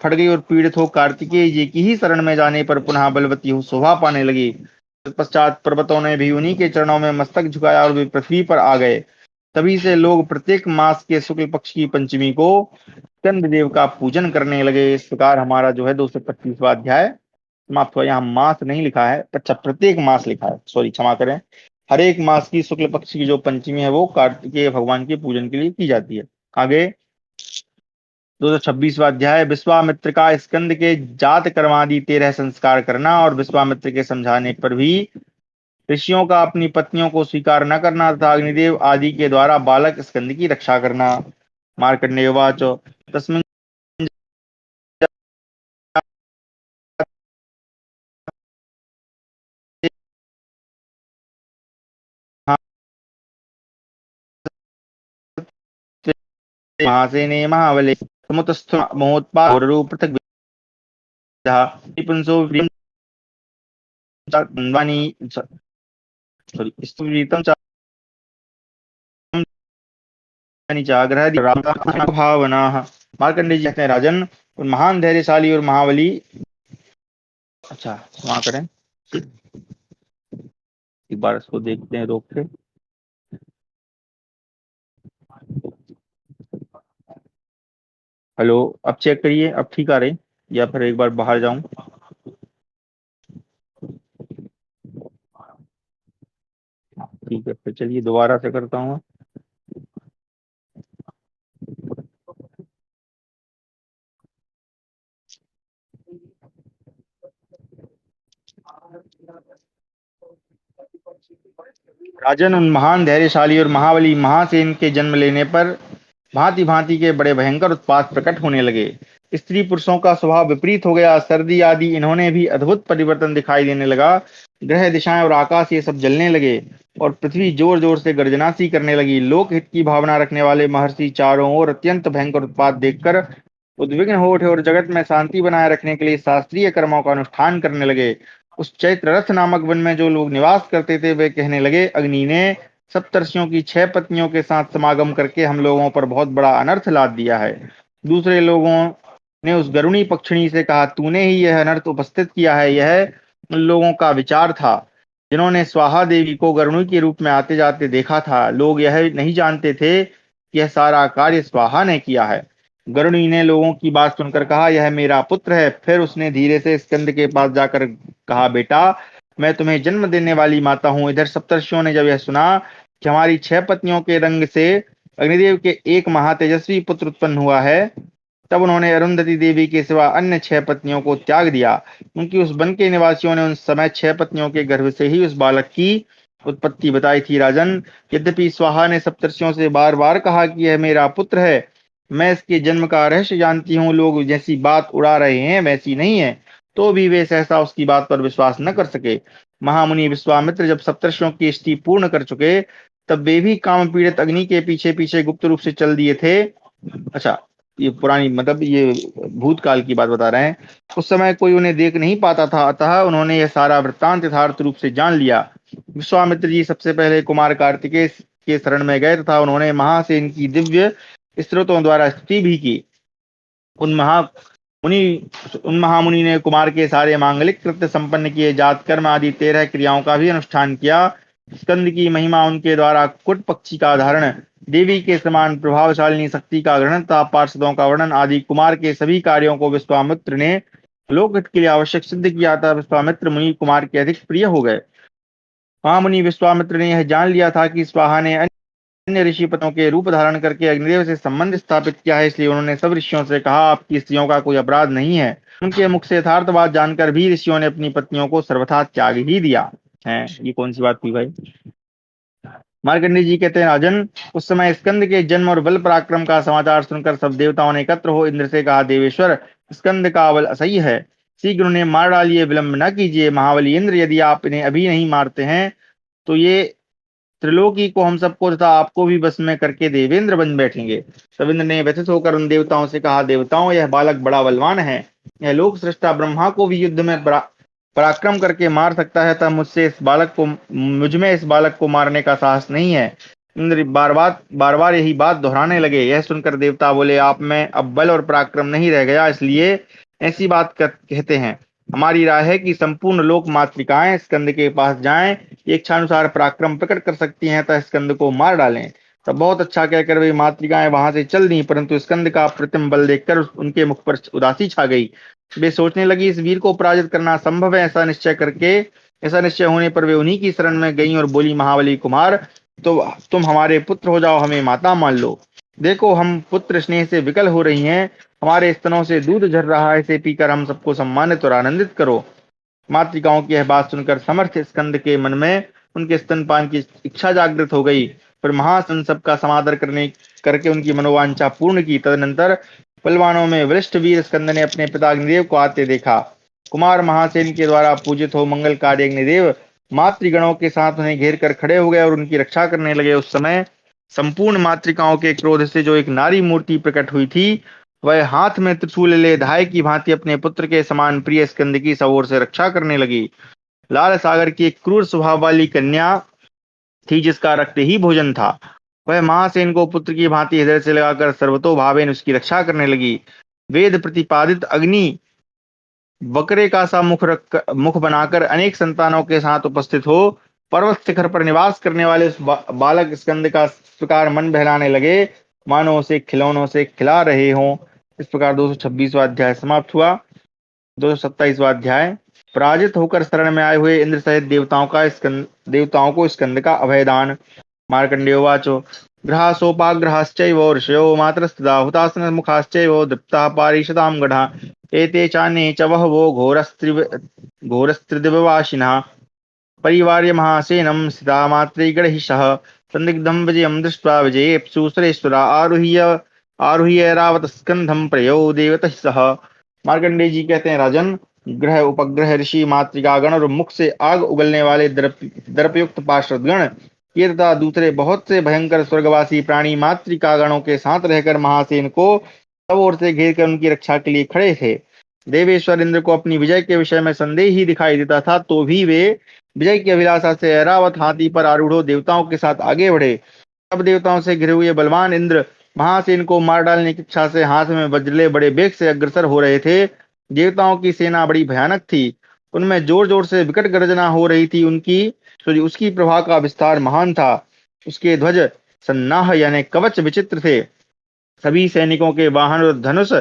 गई और पीड़ित हो कार्तिकेय जी की ही शरण में जाने पर पुनः बलवती हो शोभा पाने लगी। तत्पश्चात पर्वतों ने भी उन्हीं के चरणों में मस्तक झुकाया और वे पृथ्वी पर आ गए। तभी से लोग प्रत्येक मास के शुक्ल पक्ष की पंचमी को स्कंद देव का पूजन करने लगे। इस प्रकार हमारा जो है 225वां अध्याय समाप्त हुआ। यहाँ मास नहीं लिखा है, अच्छा प्रत्येक मास लिखा है, सॉरी क्षमा करें। हर एक मास की शुक्ल पक्ष की जो पंचमी है वो कार्तिकेय भगवान के पूजन के लिए की जाती है। आगे 226वां अध्याय विश्वामित्र का स्कंद के जात कर्मादि 13 संस्कार करना और विश्वामित्र के समझाने पर भी ऋषियों का अपनी पत्नियों को स्वीकार न करना तथा अग्निदेव आदि के द्वारा बालक स्कंद की रक्षा करना। मार्कंडेय उवाच तस्मिन् महासेने महाबले समुतस्थ महोत्पाद पृथक पुंसो सॉरी भावना। मार्कंडेय जी कहते हैं राजन, और महान धैर्यशाली और महाबली, अच्छा वहां करें एक बार इसको देखते हैं रोक के। हेलो, अब चेक करिए, अब ठीक आ रही या फिर एक बार बाहर जाऊं? ठीक है, फिर चलिए दोबारा से करता हूँ। राजन, उन महान धैर्यशाली और महाबली महासेन के जन्म लेने पर भांति भांति के बड़े भयंकर उत्पात प्रकट होने लगे। स्त्री पुरुषों का स्वभाव विपरीत हो गया। सर्दी आदि इन्होंने भी अद्भुत परिवर्तन दिखाई देने लगा। ग्रह दिशाएं और आकाश ये सब जलने लगे और पृथ्वी जोर जोर से गर्जना सी करने लगी। लोक हित की भावना रखने वाले महर्षि चारों ओर अत्यंत भयंकर उत्पात देखकर उद्विग्न हो उठे और जगत में शांति बनाए रखने के लिए शास्त्रीय कर्मों का अनुष्ठान करने लगे। उस चैत्र रथ नामक वन में जो लोग निवास करते थे वे कहने लगे, अग्नि ने सप्तर्षियों की 6 पत्नियों के साथ समागम करके हम लोगों पर बहुत बड़ा अनर्थ लाद दिया है। दूसरे लोगों ने उस गरुणी पक्षिणी से कहा, तूने ही यह अनर्थ उपस्थित किया है। यह उन लोगों का विचार था जिन्होंने स्वाहा देवी को गरुणी के रूप में आते जाते देखा था। लोग यह नहीं जानते थे कि यह सारा कार्य स्वाहा ने किया है। गरुणी ने लोगों की बात सुनकर कहा, यह मेरा पुत्र है। फिर उसने धीरे से स्कंद के पास जाकर कहा, बेटा मैं तुम्हें जन्म देने वाली माता हूँ। इधर सप्तर्षियों ने जब यह सुना कि हमारी 6 पत्नियों के रंग से अग्निदेव के एक महातेजस्वी पुत्र उत्पन्न हुआ है, तब उन्होंने अरुंधति देवी के सिवा अन्य 6 पत्नियों को त्याग दिया। उनकी उस वन के निवासियों ने उस समय 6 पत्नियों के गर्भ से ही उस बालक की उत्पत्ति बताई थी। राजन, यद्यपि स्वाहा ने सप्तर्षियों से बार बार कहा कि यह मेरा पुत्र है, मैं इसके जन्म का रहस्य जानती हूँ। लोग जैसी बात उड़ा रहे हैं वैसी नहीं है, तो भी वे सहसा उसकी बात पर विश्वास न कर सके। महामुनि विश्वामित्र जब सप्तर्षियों की स्तुति पूर्ण कर चुके, तब वे भी काम पीड़ित अग्नि के पीछे पीछे गुप्त रूप से चल दिए थे। अच्छा, ये पुरानी मतलब ये भूतकाल की बात बता रहे हैं। उस समय कोई उन्हें देख नहीं पाता था, अतः उन्होंने यह सारा वृत्तांत यथार्थ रूप से जान लिया। विश्वामित्र जी सबसे पहले कुमार कार्तिकेय के शरण में गए तथा उन्होंने महासेन की दिव्य स्त्रोतों द्वारा स्तुति भी की। उन महामुनि उन महामुनि ने कुमार के सारे मांगलिक कृत्य संपन्न किए। जात कर्म आदि 13 क्रियाओं का भी अनुष्ठान किया। स्कंद की महिमा, उनके द्वारा कुट पक्षी का धारण, देवी के समान प्रभावशालिनी शक्ति का ग्रहण तथा पार्षदों का वर्णन आदि कुमार के सभी कार्यों को विश्वामित्र ने लोकहित के लिए आवश्यक सिद्ध किया था। विश्वामित्र मुनि कुमार के अधिक प्रिय हो गए। महामुनि विश्वामित्र ने यह जान लिया था कि स्वाहा ने अन्य ऋषि पत्नियों के रूप धारण करके अग्निदेव से संबंध स्थापित किया है, इसलिए उन्होंने सब ऋषियों से कहा, आपकी स्त्रियों का कोई अपराध नहीं है। उनके मुख से यथार्थ बात जानकर भी ऋषियों ने अपनी पत्नियों को सर्वथा त्याग ही दिया है। ये कौन सी बात हुई भाई? मार्कंडेय जी कहते हैं, राजन, उस समय स्कंद के जन्म और बल पराक्रम का समाचार सुनकर सब देवताओं ने एकत्र हो इंद्र से कहा, देवेश्वर, स्कंद का बल असह्य है, शीघ्र उन्हें मार डालिए, विलंब न कीजिए। महाबली इंद्र, यदि आप इन्हें अभी नहीं मारते हैं तो ये त्रिलोकी को, हम सबको तथा आपको भी बस में करके देवेंद्र बन बैठेंगे। तब इंद्र ने व्यथित होकर उन देवताओं से कहा, देवताओं, यह बालक बड़ा बलवान है, यह लोक सृष्टा ब्रह्मा को भी युद्ध में पराक्रम करके मार सकता है, तब मुझ में इस बालक को मारने का साहस नहीं है। इंद्र बार बार यही बात दोहराने लगे। यह सुनकर देवता बोले, आप में अब बल और पराक्रम नहीं रह गया, इसलिए ऐसी बात कहते हैं। हमारी राय है कि संपूर्ण लोक मातृकाएं स्कंद के पास जाएं, इच्छानुसार पराक्रम प्रकट कर सकती हैं, तब स्कंद को मार डालें। तब बहुत अच्छा कहकर वे मातृकाएं वहां से चल दी, परंतु स्कंद का प्रतिम बल देखकर उनके मुख पर उदासी छा गई। वे सोचने लगी, इस वीर को पराजित करना संभव है। ऐसा निश्चय होने पर वे उन्हीं की शरण में गईं और बोली, महाबली कुमार, तो तुम हमारे पुत्र हो जाओ, हमें माता मान लो। देखो, हम पुत्र स्नेह से विकल हो रही हैं, हमारे स्तनों से दूध झर रहा है, इसे पीकर हम सबको सम्मानित और आनंदित करो। मातृकाओं की यह बात सुनकर समर्थ स्कंद के मन में उनके स्तनपान की इच्छा जागृत हो गई। फिर महासंसब का समादर करके उनकी मनोवांछा पूर्ण की। तदनंतर बलवानों में वरिष्ठ वीर स्कंद ने अपने पिता अग्निदेव को आते देखा। कुमार महासेन के द्वारा पूजित हो मंगलकारी अग्निदेव मातृगणों के साथ उन्हें घेर कर खड़े हो गए और उनकी रक्षा करने लगे। उस समय संपूर्ण मातृकाओं के क्रोध से जो एक नारी मूर्ति प्रकट हुई थी, वह हाथ में त्रिशूल ले धाय की भांति अपने पुत्र के समान प्रिय स्कंद की सब ओर से रक्षा करने लगी। लाल सागर की एक क्रूर स्वभाव वाली कन्या थी, जिसका रक्त ही भोजन था। वह महासेन को पुत्र की भांति हृदय से लगाकर सर्वतोभावेन उसकी रक्षा करने लगी। वेद प्रतिपादित अग्नि बकरे का सा मुख बनाकर अनेक संतानों के साथ उपस्थित हो पर्वत शिखर पर निवास करने वाले उस बालक स्कंद का इस प्रकार मन बहलाने लगे, मानो उसे खिलौनों से खिला रहे हों। इस प्रकार 226वां अध्याय समाप्त हुआ। 227वां अध्याय, पराजित होकर शरण में आए हुए इंद्र सहित देवताओं को स्कंद का अभयदान। मार्कंडेय उवाचो, ग्रहासोपाग्रहाश्चैव ऋषयो मातरस्तदा हुतासन मुखाश्चैव दृप्ताः पारिषदां गढा एते चान्ये च बहवो घोरस्त्रिदिववासिनः परिवार्य महासेनं स्थिता मातृगणैः संदिग्धं विजयं दृष्ट्वा विजयेप्सु सुरेश्वरा आरुह्य रावत स्कंधं प्रयो देवतः सह। मार्कंडेय जी कहते हैं, राजन, ग्रह उपग्रह ऋषि मातृकागण और मुख से आग उगलने वाले दर्पयुक्त पार्षदगण, ये तथा दूसरे बहुत से भयंकर स्वर्गवासी प्राणी मातृकागणों के साथ रहकर महासेन को सब ओर से घेर कर उनकी रक्षा के लिए खड़े थे। देवेश्वर इंद्र को अपनी विजय के विषय में संदेह ही दिखाई देता था, तो भी वे विजय की अभिलाषा से ऐरावत हाथी पर आरूढ़ देवताओं के साथ आगे बढ़े। सब देवताओं से घिरे हुए बलवान इंद्र महासेन को मार डालने की इच्छा से हाथ में वज्रले बड़े वेग से अग्रसर हो रहे थे। देवताओं की सेना बड़ी भयानक थी, उनमें जोर जोर से विकट गर्जना हो रही थी। उसकी प्रभा का विस्तार महान था। उसके ध्वज सन्नाह यानी कवच विचित्र थे। सभी सैनिकों के वाहन और धनुष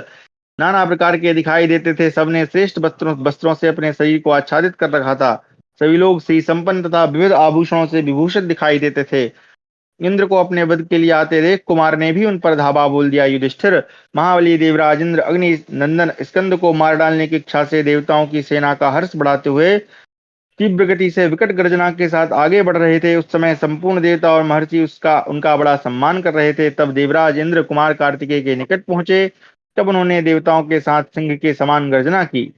नाना प्रकार के दिखाई देते थे। सबने श्रेष्ठ वस्त्रों से अपने शरीर को आच्छादित कर रखा था। सभी लोग श्री संपन्न तथा विविध आभूषणों से विभूषित दिखाई देते थे। इंद्र को अपने वध के लिए आते देख कुमार ने भी उन पर धावा बोल दिया। युधिष्ठिर, महाबली देवराज इंद्र अग्नि नंदन स्कंद को मार डालने की इच्छा से देवताओं की सेना का हर्ष बढ़ाते हुए तीव्र गति से विकट गर्जना के साथ आगे बढ़ रहे थे। उस समय संपूर्ण देवता और महर्षि उनका बड़ा सम्मान कर रहे थे। तब देवराज इंद्र कुमार कार्तिकेय के निकट पहुंचे। तब उन्होंने देवताओं के साथ सिंह के समान गर्जना की।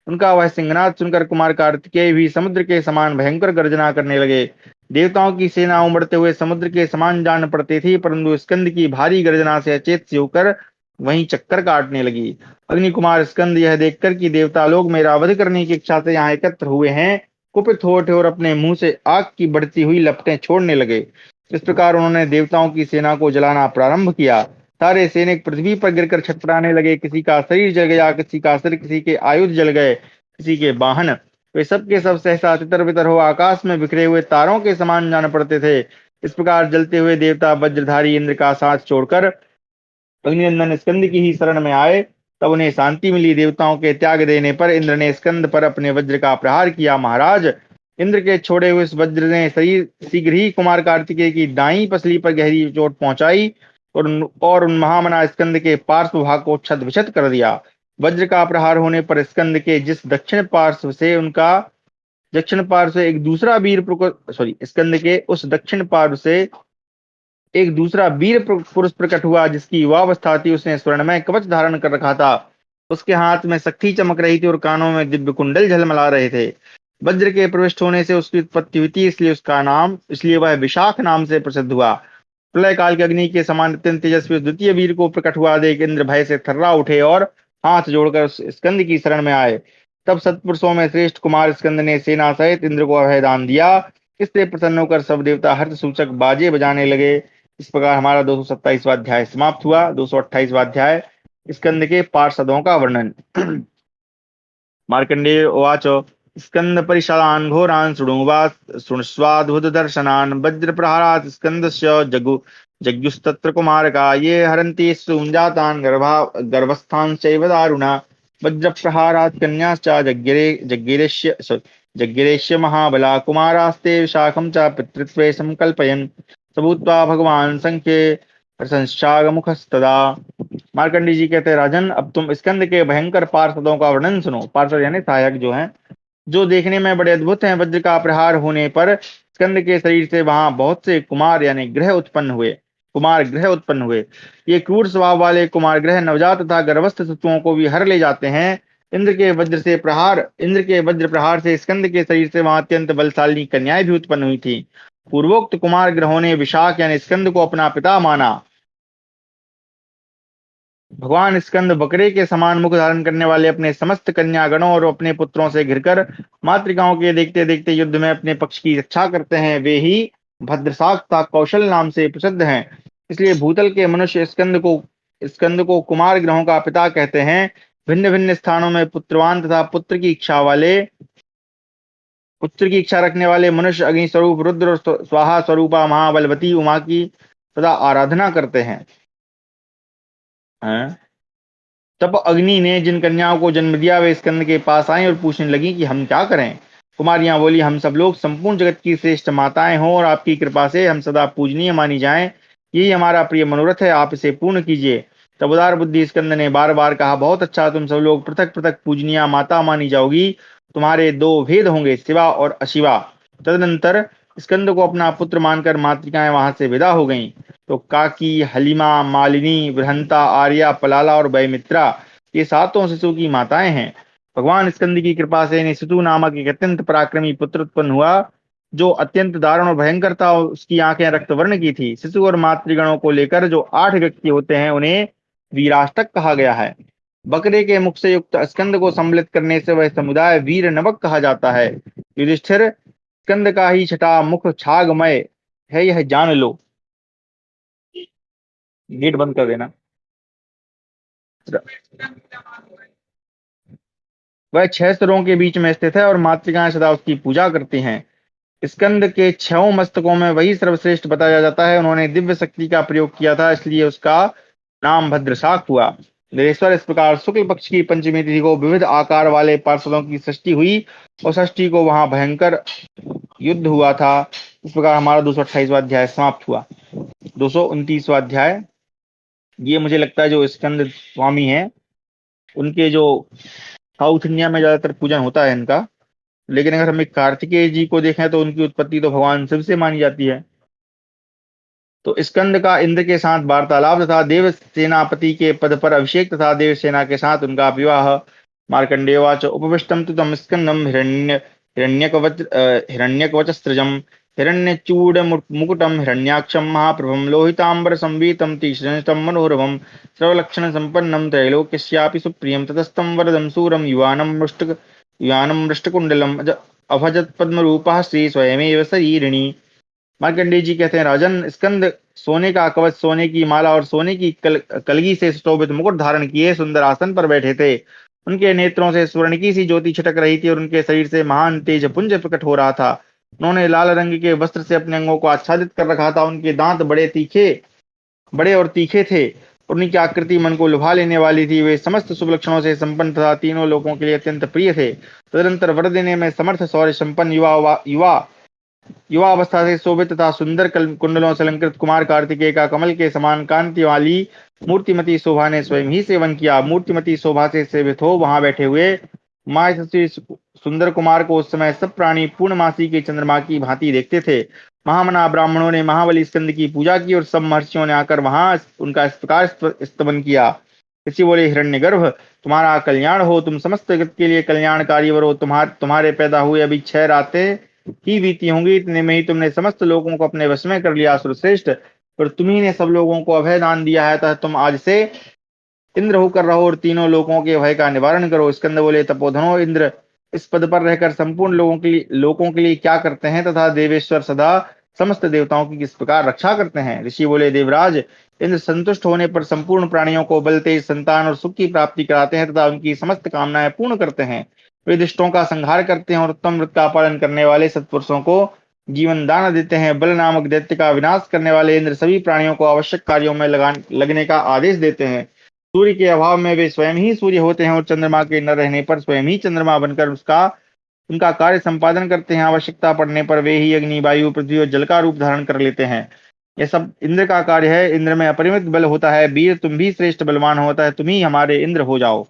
उनका वह सिंहनाद सुनकर कुमार कार्तिकेय भी समुद्र के समान भयंकर गर्जना करने लगे। देवताओं की सेना उमड़ते हुए समुद्र के समान जान पड़ती थी, परंतु स्कंद की भारी गर्जना से अचेत सी होकर वहीं चक्कर काटने लगी। अग्नि कुमार स्कंद यह देखकर कि देवता लोग मेरा वध करने की इच्छा से यहाँ एकत्र हुए हैं, कुपित हो उठे और अपने मुंह से आग की बढ़ती हुई लपटें छोड़ने लगे। इस प्रकार उन्होंने देवताओं की सेना को जलाना प्रारंभ किया। सारे सैनिक पृथ्वी पर गिरकर छटपटाने लगे। किसी का शरीर जल गया, किसी का सिर, किसी के आयुध जल गए, किसी के वाहन। वे सब के सब सहसा तितर बितर हो आकाश में बिखरे हुए तारों के समान जान पड़ते थे। इस प्रकार जलते हुए देवता वज्रधारी इंद्र का साथ छोड़कर अग्निनंदन स्कंद की ही शरण में आए। तब उन्हें शांति मिली। देवताओं के त्याग देने पर इंद्र ने स्कंद पर अपने वज्र का प्रहार किया। महाराज, इंद्र के छोड़े हुए इस वज्र ने शरीर शीघ्र ही कुमार कार्तिकेय की दाईं पसली पर गहरी चोट पहुंचाई और उन महामना स्कंद के पार्श्व भाग को छत विछत कर दिया। वज्र का प्रहार होने पर स्कंद के जिस दक्षिण पार्श्व से एक दूसरा स्कंद के उस दक्षिण पार्श्व से एक दूसरा पुरुष प्रकट हुआ, जिसकी युवावस्था थी। उसने स्वर्णमय कवच धारण कर रखा था। उसके हाथ में शक्ति चमक रही थी और कानों में दिव्य कुंडल झलमला रहे थे। वज्र के प्रविष्ट होने से उसकी उत्पत्ति हुई थी, इसलिए वह विशाख नाम से प्रसिद्ध हुआ। प्रलय काल के अग्नि के समान अत्यंत तेजस्वी उस द्वितीय वीर को प्रकट हुआ देख इंद्र भय से थर्रा उठे और हाथ जोड़कर उस स्कंद की शरण में आए। तब सत्पुरुषों में श्रेष्ठ कुमार स्कंद ने सेना सहित इंद्र को अभय दान दिया। इससे प्रसन्न होकर सब देवता हर्ष सूचक बाजे बजाने लगे। इस प्रकार हमारा 227वां अध्याय समाप्त हुआ। 228वां अध्याय स्कंद के पार्षदों का वर्णन। मार्कंडेय उवाच स्कंद परिषदान् घोरान् शृण्वस्वाद्भुत दर्शनान् वज्र प्रहारात् स्कंदस्य जग्युस्तत्र कुमारका ये हरन्ति सुञ्जातान् गर्भस्थांश्चैव दारुणा वज्र प्रहारात् कन्याश्च जग्गिरेश्य महाबला कुमारास्ते विशाखं च पितृत्वे संकल्पयन् सबूत्वा भगवान संख्ये प्रशंसागमुखस्तदा। मार्कंडी जी कहते हैं, राजन, अब तुम स्कंद के भयंकर पार्षदों का वर्णन सुनो। पार्षद यानी सहायक जो हैं, जो देखने में बड़े अद्भुत हैं। वज्र का प्रहार होने पर स्कंद के शरीर से वहां बहुत से कुमार ग्रह उत्पन्न हुए। ये क्रूर स्वभाव वाले कुमार ग्रह नवजात तथा गर्भस्थ शिशुओं को भी हर ले जाते हैं। इंद्र के वज्र प्रहार से स्कंद के शरीर से वहां अत्यंत बलशालिनी कन्याएं भी उत्पन्न हुई थी। पूर्वोक्त कुमार ग्रहों ने विशाख यानी स्कंद को अपना पिता माना। भगवान स्कंद बकरे के समान मुख धारण करने वाले अपने समस्त कन्यागणों और अपने पुत्रों से घिरकर मातृकाओं के देखते देखते युद्ध में अपने पक्ष की रक्षा करते हैं। वे ही भद्रसाक तथा कौशल नाम से प्रसिद्ध हैं। इसलिए भूतल के मनुष्य स्कंद को कुमार ग्रहों का पिता कहते हैं। भिन्न भिन्न स्थानों में पुत्रवान तथा पुत्र की इच्छा रखने वाले मनुष्य अग्नि स्वरूप रुद्र और स्वाहा स्वरूपा महाबलवती उमा की सदा आराधना करते हैं। तब अग्नि ने जिन कन्याओं को जन्म दिया वे स्कंद के पास आई और पूछने लगी कि हम क्या करें। कुमारियां बोली, हम सब लोग संपूर्ण जगत की श्रेष्ठ माताएं हों और आपकी कृपा से हम सदा पूजनीय मानी जाएं, यही हमारा प्रिय मनोरथ है, आप इसे पूर्ण कीजिए। तब उदार बुद्धि स्कंद ने बार बार कहा, बहुत अच्छा, तुम सब लोग पृथक पृथक पूजनीय माता मानी जाओगी। तुम्हारे दो भेद होंगे, शिवा और अशिवा। तदनंतर स्कंद को अपना पुत्र मानकर मातृकाएं वहां से विदा हो गईं। तो काकी, हलीमा, मालिनी, बृहंता, आर्या, पलाला और वैमित्रा ये सातों शिशु की माताएं हैं। भगवान स्कंद की कृपा से इन्हें सितु नामक एक अत्यंत पराक्रमी पुत्र उत्पन्न हुआ, जो अत्यंत दारुण और भयंकर था। उसकी आंखें रक्तवर्ण की थी। शिशु और मातृगणों को लेकर जो 8 व्यक्ति होते हैं उन्हें वीराष्टक कहा गया है। बकरे के मुख से युक्त स्कंद को सम्मिलित करने से वह समुदाय वीर नवक कहा जाता है। युधिष्ठिर, स्कंद का ही छठा मुख छागमय है, यह जान लो। गेट बंद कर देना। वह 6 सिरों के बीच में स्थित है और मातृकाएं सदा उसकी पूजा करती हैं। स्कंद के 6 मस्तकों में वही सर्वश्रेष्ठ बताया जाता है। उन्होंने दिव्य शक्ति का प्रयोग किया था, इसलिए उसका नाम भद्रशाक हुआ। देवेश्वर, इस प्रकार शुक्ल पक्ष की पंचमी तिथि को विविध आकार वाले पार्षदों की षष्ठी हुई और षष्ठी को वहां भयंकर युद्ध हुआ था। इस प्रकार हमारा 228वां अध्याय समाप्त हुआ। 229वां अध्याय, ये मुझे लगता है जो स्कंद स्वामी हैं उनके जो साउथ इंडिया में ज्यादातर पूजन होता है इनका। लेकिन अगर हम कार्तिकेय जी को देखें तो उनकी उत्पत्ति तो भगवान शिव से मानी जाती है। तो स्कंद का इंद्र के साथ वार्तालाप तथा देव सेनापति के पद पर अभिषेक तथा देव सेना के साथ उनका विवाह। मार्कंडेयवाच उपविष्टम तु तम स्कंदम हिरण्यकवचस्त्रजम हिरण्यचूड मुकुटम हिरण्याक्षम महाप्रभम लोहितांबर संवीतम तीक्ष्णतम मनोरभम सर्वलक्षण संपन्नम त्रैलोक्यस्यापि सुप्रियम ततस्तम वरदम सूरम युवानम मृष्टकुंडलम अभजत पद्मरूपः श्री स्वयमेव शरीरिणी। मार्कंडेय जी कहते हैं, राजन, स्कंद सोने का कवच, सोने की माला और सोने की कलगी से सुशोभित मुकुट धारण किए सुंदर आसन पर बैठे थे। उनके नेत्रों से स्वर्ण की सी ज्योति छिटक रही थी और उनके शरीर से महान तेज पुंज प्रकट हो रहा था। उन्होंने लाल रंग के वस्त्र से अपने अंगों को आच्छादित कर रखा था। उनके दांत बड़े और तीखे थे और उनकी आकृति मन को लुभा लेने वाली थी। वे समस्त शुभ लक्षणों से संपन्न तथा तीनों लोगों के लिए अत्यंत प्रिय थे। तदनंतर वर देने में समर्थ शौर्य संपन्न युवा युवावस्था से शोभित तथा सुंदर कुंडलों से अलंकृत कुमार कार्तिकेय का कमल के समान कांति वाली मूर्तिमती शोभा ने स्वयं ही सेवन किया। मूर्तिमती शोभा से सेवित हो वहां बैठे हुए माय सुंदर कुमार को उस समय सब प्राणी पूर्णमासी के चंद्रमा की भांति देखते थे। महामना ब्राह्मणों ने महाबली स्कंद की पूजा की और सब महर्षियों ने आकर वहां उनका इस प्रकार स्तवन किया। ऋषि बोले, हिरण्यगर्भ, तुम्हारा कल्याण हो, तुम समस्त जगत के लिए कल्याणकारी वर हो। तुम्हारे पैदा हुए अभी 6 रातें ही बीती होंगी, इतने में ही तुमने समस्त लोगों को अपने वश में कर लिया। सुरश्रेष्ठ, पर तुम्ही ने सब लोगों को अभय दान दिया है, अतः तुम आज से इंद्र होकर रहो और तीनों लोगों के भय का निवारण करो। स्कंद बोले, तपोधनो, इंद्र इस पद पर रहकर संपूर्ण लोगों के लिए क्या करते हैं तथा देवेश्वर सदा समस्त देवताओं की किस प्रकार रक्षा करते हैं? ऋषि बोले, देवराज, इंद्र संतुष्ट होने पर संपूर्ण प्राणियों को बल, तेज, संतान और सुख की प्राप्ति कराते हैं तथा उनकी समस्त कामनाएं पूर्ण करते हैं। वे दुष्टों का संहार करते हैं और उत्तम व्रत का पालन करने वाले सत्पुरुषों को जीवन दान देते हैं। बल नामक दैत्य का विनाश करने वाले इंद्र सभी प्राणियों को आवश्यक कार्यों में लगने का आदेश देते हैं। सूर्य के अभाव में वे स्वयं ही सूर्य होते हैं और चंद्रमा के न रहने पर स्वयं ही चंद्रमा बनकर उनका कार्य संपादन करते हैं। आवश्यकता पड़ने पर वे ही अग्नि, वायु, पृथ्वी और जल का रूप धारण कर लेते हैं। यह सब इंद्र का कार्य है। इंद्र में अपरिमित बल होता है। वीर, तुम भी श्रेष्ठ बलवान होता है, तुम ही हमारे इंद्र हो जाओ।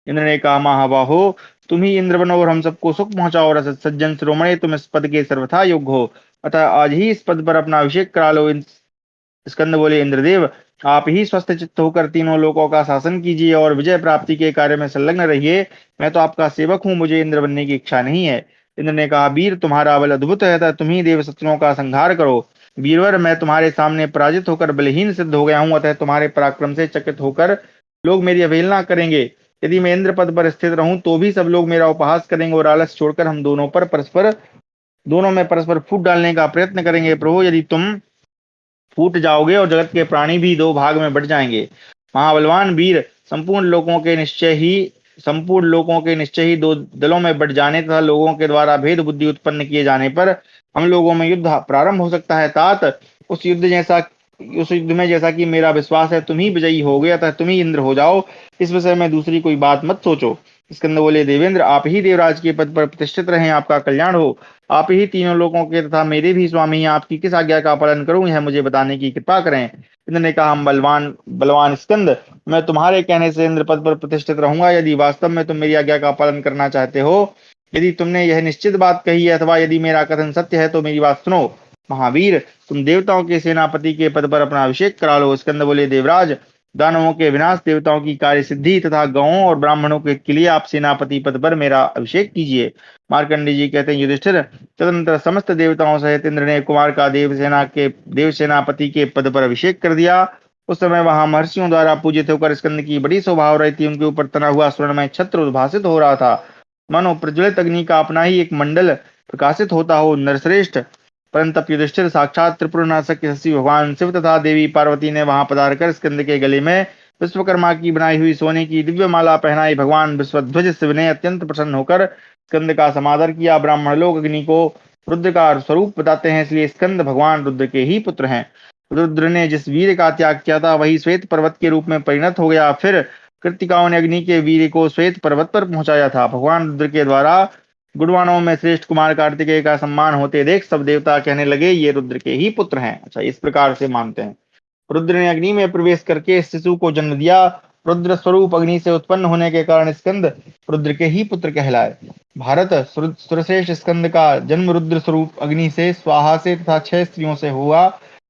इंद्र ने कहा, महाबाहो, तुम ही इंद्र बनो और हम सबको सुख पहुंचाओ। और सज्जन शिरोमणि, तुम इस पद के सर्वथा योग्य हो, अतः आज ही इस पद पर अपना अभिषेक करा लो। स्कंद बोले, इंद्रदेव, आप ही स्वस्थ चित्त होकर तीनों लोकों का शासन कीजिए और विजय प्राप्ति के कार्य में संलग्न रहिए। मैं तो आपका सेवक हूँ, मुझे इंद्र बनने की इच्छा नहीं है। इंद्र ने कहा, वीर, तुम्हारा बल अद्भुत है, तुम ही देव शत्रुओं का संहार करो। वीरवर, मैं तुम्हारे सामने पराजित होकर बलहीन सिद्ध हो गया हूँ, अतः तुम्हारे पराक्रम से चकित होकर लोग मेरी अवहेलना करेंगे। यदि मैं इंद्र पद पर स्थित रहूं तो भी सब लोग मेरा उपहास करेंगे और आलस छोड़कर हम दोनों में परस्पर फूट डालने का प्रयत्न करेंगे। प्रभु, यदि तुम फूट जाओगे और जगत के प्राणी भी 2 भाग में बट जाएंगे। महाबलवान वीर, संपूर्ण लोगों के निश्चय ही 2 दलों में बट जाने तथा लोगों के द्वारा भेद बुद्धि उत्पन्न किए जाने पर हम लोगों में युद्ध प्रारंभ हो सकता है। तात, उस युद्ध में जैसा कि मेरा विश्वास है तुम ही विजयी हो गया, अतः तुम ही इंद्र हो जाओ। इस विषय में दूसरी कोई बात मत सोचो। स्कंद बोले, देवेंद्र, आप ही देवराज के पद पर प्रतिष्ठित रहें, आपका कल्याण हो। आप ही तीनों लोगों के तथा मेरे भी स्वामी हैं। आपकी किस आज्ञा का पालन करूं, यह मुझे बताने की कृपा करें। इंद्र ने कहा, हम बलवान बलवान स्कंद, मैं तुम्हारे कहने से इंद्र पद पर प्रतिष्ठित रहूंगा यदि वास्तव में तुम मेरी आज्ञा का पालन करना चाहते हो। यदि तुमने यह निश्चित बात कही है अथवा यदि मेरा कथन सत्य है तो मेरी बात सुनो। महावीर, तुम देवताओं के सेनापति के पद पर अपना अभिषेक करा लो। स्कंद बोले, देवराज, दानवों के विनाश, देवताओं की कार्य सिद्धि तथा गौओं और ब्राह्मणों के लिए आप सेनापति पद पर मेरा अभिषेक कीजिए। मार्कंडेय जी कहते हैं, युधिष्ठिर, तदनंतर समस्त देवताओं सहित इंद्र ने कुमार का देव सेनापति के पद पर अभिषेक कर दिया। उस समय वहां महर्षियों द्वारा पूजित होकर स्कंद की बड़ी शोभा हो रही थी। उनके ऊपर तना हुआ स्वर्णमय छत्र उद्भासित हो रहा था, मानो प्रज्वलित अग्नि का अपना ही एक मंडल प्रकाशित होता हो। नरश्रेष्ठ, परंतप युधिष्ठिर, साक्षात त्रिपुरनाशक यशस्वी भगवान शिव तथा देवी पार्वती ने वहां पधार कर स्कंद के गले में विश्वकर्मा की बनाई हुई सोने की दिव्य माला पहनाई। भगवान विश्वध्वज शिव ने अत्यंत प्रसन्न होकर स्कंद का समादर किया। ब्राह्मण लोग अग्नि को रुद्र का स्वरूप बताते हैं, इसलिए स्कंद भगवान रुद्र के ही पुत्र हैं। रुद्र ने जिस वीर का त्याग किया था वही श्वेत पर्वत के रूप में परिणत हो गया। फिर कृतिकाओं ने अग्नि के वीर को श्वेत पर्वत पर पहुंचाया था। भगवान रुद्र के द्वारा गुणवानों में श्रेष्ठ कुमार कार्तिकेय का सम्मान होते देख सब देवता कहने लगे, ये रुद्र के ही पुत्र हैं। अच्छा, इस प्रकार से मानते हैं। रुद्र ने अग्नि में प्रवेश करके शिशु को जन्म दिया। रुद्र स्वरूप अग्नि से उत्पन्न होने के कारण स्कंद रुद्र के ही पुत्र कहलाए। भारत, सुरश्रेष्ठ स्कंद का जन्म रुद्र स्वरूप अग्नि से, स्वाहा से तथा 6 स्त्रियों से हुआ,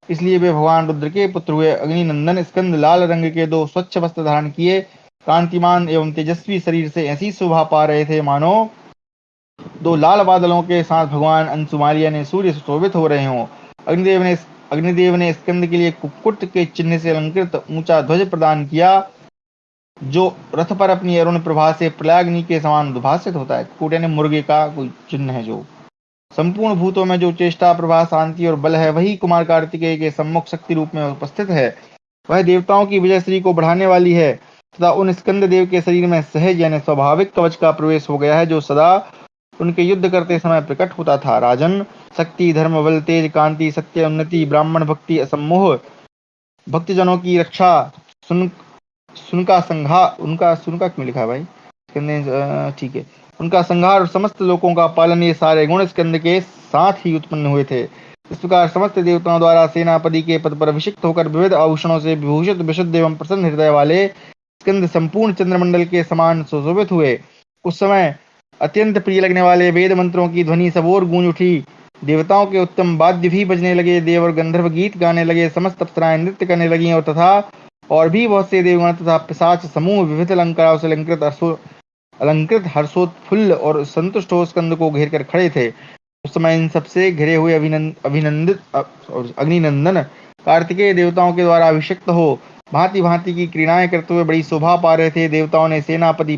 इसलिए वे भगवान रुद्र के पुत्र हुए। अग्नि नंदन स्कंद लाल रंग के 2 स्वच्छ वस्त्र धारण किए कांतिमान एवं तेजस्वी शरीर से ऐसी शोभा पा रहे थे मानो 2 लाल बादलों के साथ भगवान अंशुमालिया ने सूर्य सुशोभित हो रहे हों। अग्निदेव ने स्कंद के लिए कुक्कुट के चिन्ह से अलंकृत ऊंचा ध्वज प्रदान किया, जो रथ पर अपनी अरुण प्रभा से प्रलयाग्नि के समान उद्भासित होता है। कुक्कुट यानी मुर्गे का कोई चिन्ह है। जो संपूर्ण भूतों में जो चेष्टा, प्रभा, शांति और बल है, वही कुमार कार्तिकेय के सम्मुख शक्ति रूप में उपस्थित है। वह देवताओं की विजय श्री को बढ़ाने वाली है। तथा उन स्कंद देव के शरीर में सहज यानी स्वाभाविक कवच का प्रवेश हो गया है, जो सदा उनके युद्ध करते समय प्रकट होता था। राजन, शक्ति, धर्म, बल, तेज, कांति, सत्य, उन्नति, ब्राह्मण भक्ति, असमोह, भक्तजनों की रक्षा, सुन सुनका संहार, उनका सुनका क्यों लिखा है भाई? ठीक है, उनका संहार और समस्त लोगों का पालन, ये सारे गुण स्कंद के साथ ही उत्पन्न हुए थे। इस प्रकार समस्त देवताओं द्वारा सेनापति के पद पर अभिषिक्त होकर विविध आभूषणों से विभूषित विशुद्ध एवं प्रसन्न हृदय वाले स्कंद संपूर्ण चंद्रमंडल के समान सुशोभित हुए। उस समय अत्यंत प्रिय लगने वाले वेद मंत्रों की ध्वनि सब ओर गूंज उठी। देवताओं के उत्तम वाद्य भी बजने लगे, देव और गंधर्व गीत गाने लगे, समस्त अप्सराएं नृत्य करने लगी और भी बहुत से देवगण तथा पिशाच समूह विविध अलंकारों से अलंकृत हर्षोत्फुल्ल और संतुष्ट हो स्कंद को घेर कर खड़े थे। उस समय इन सबसे घिरे हुए अग्निनंदन कार्तिकेय देवताओं के द्वारा अभिषिक्त हो भांति भांति की क्रीड़ाएं करते हुए बड़ी शोभा पा रहे थे। देवताओं ने सेनापति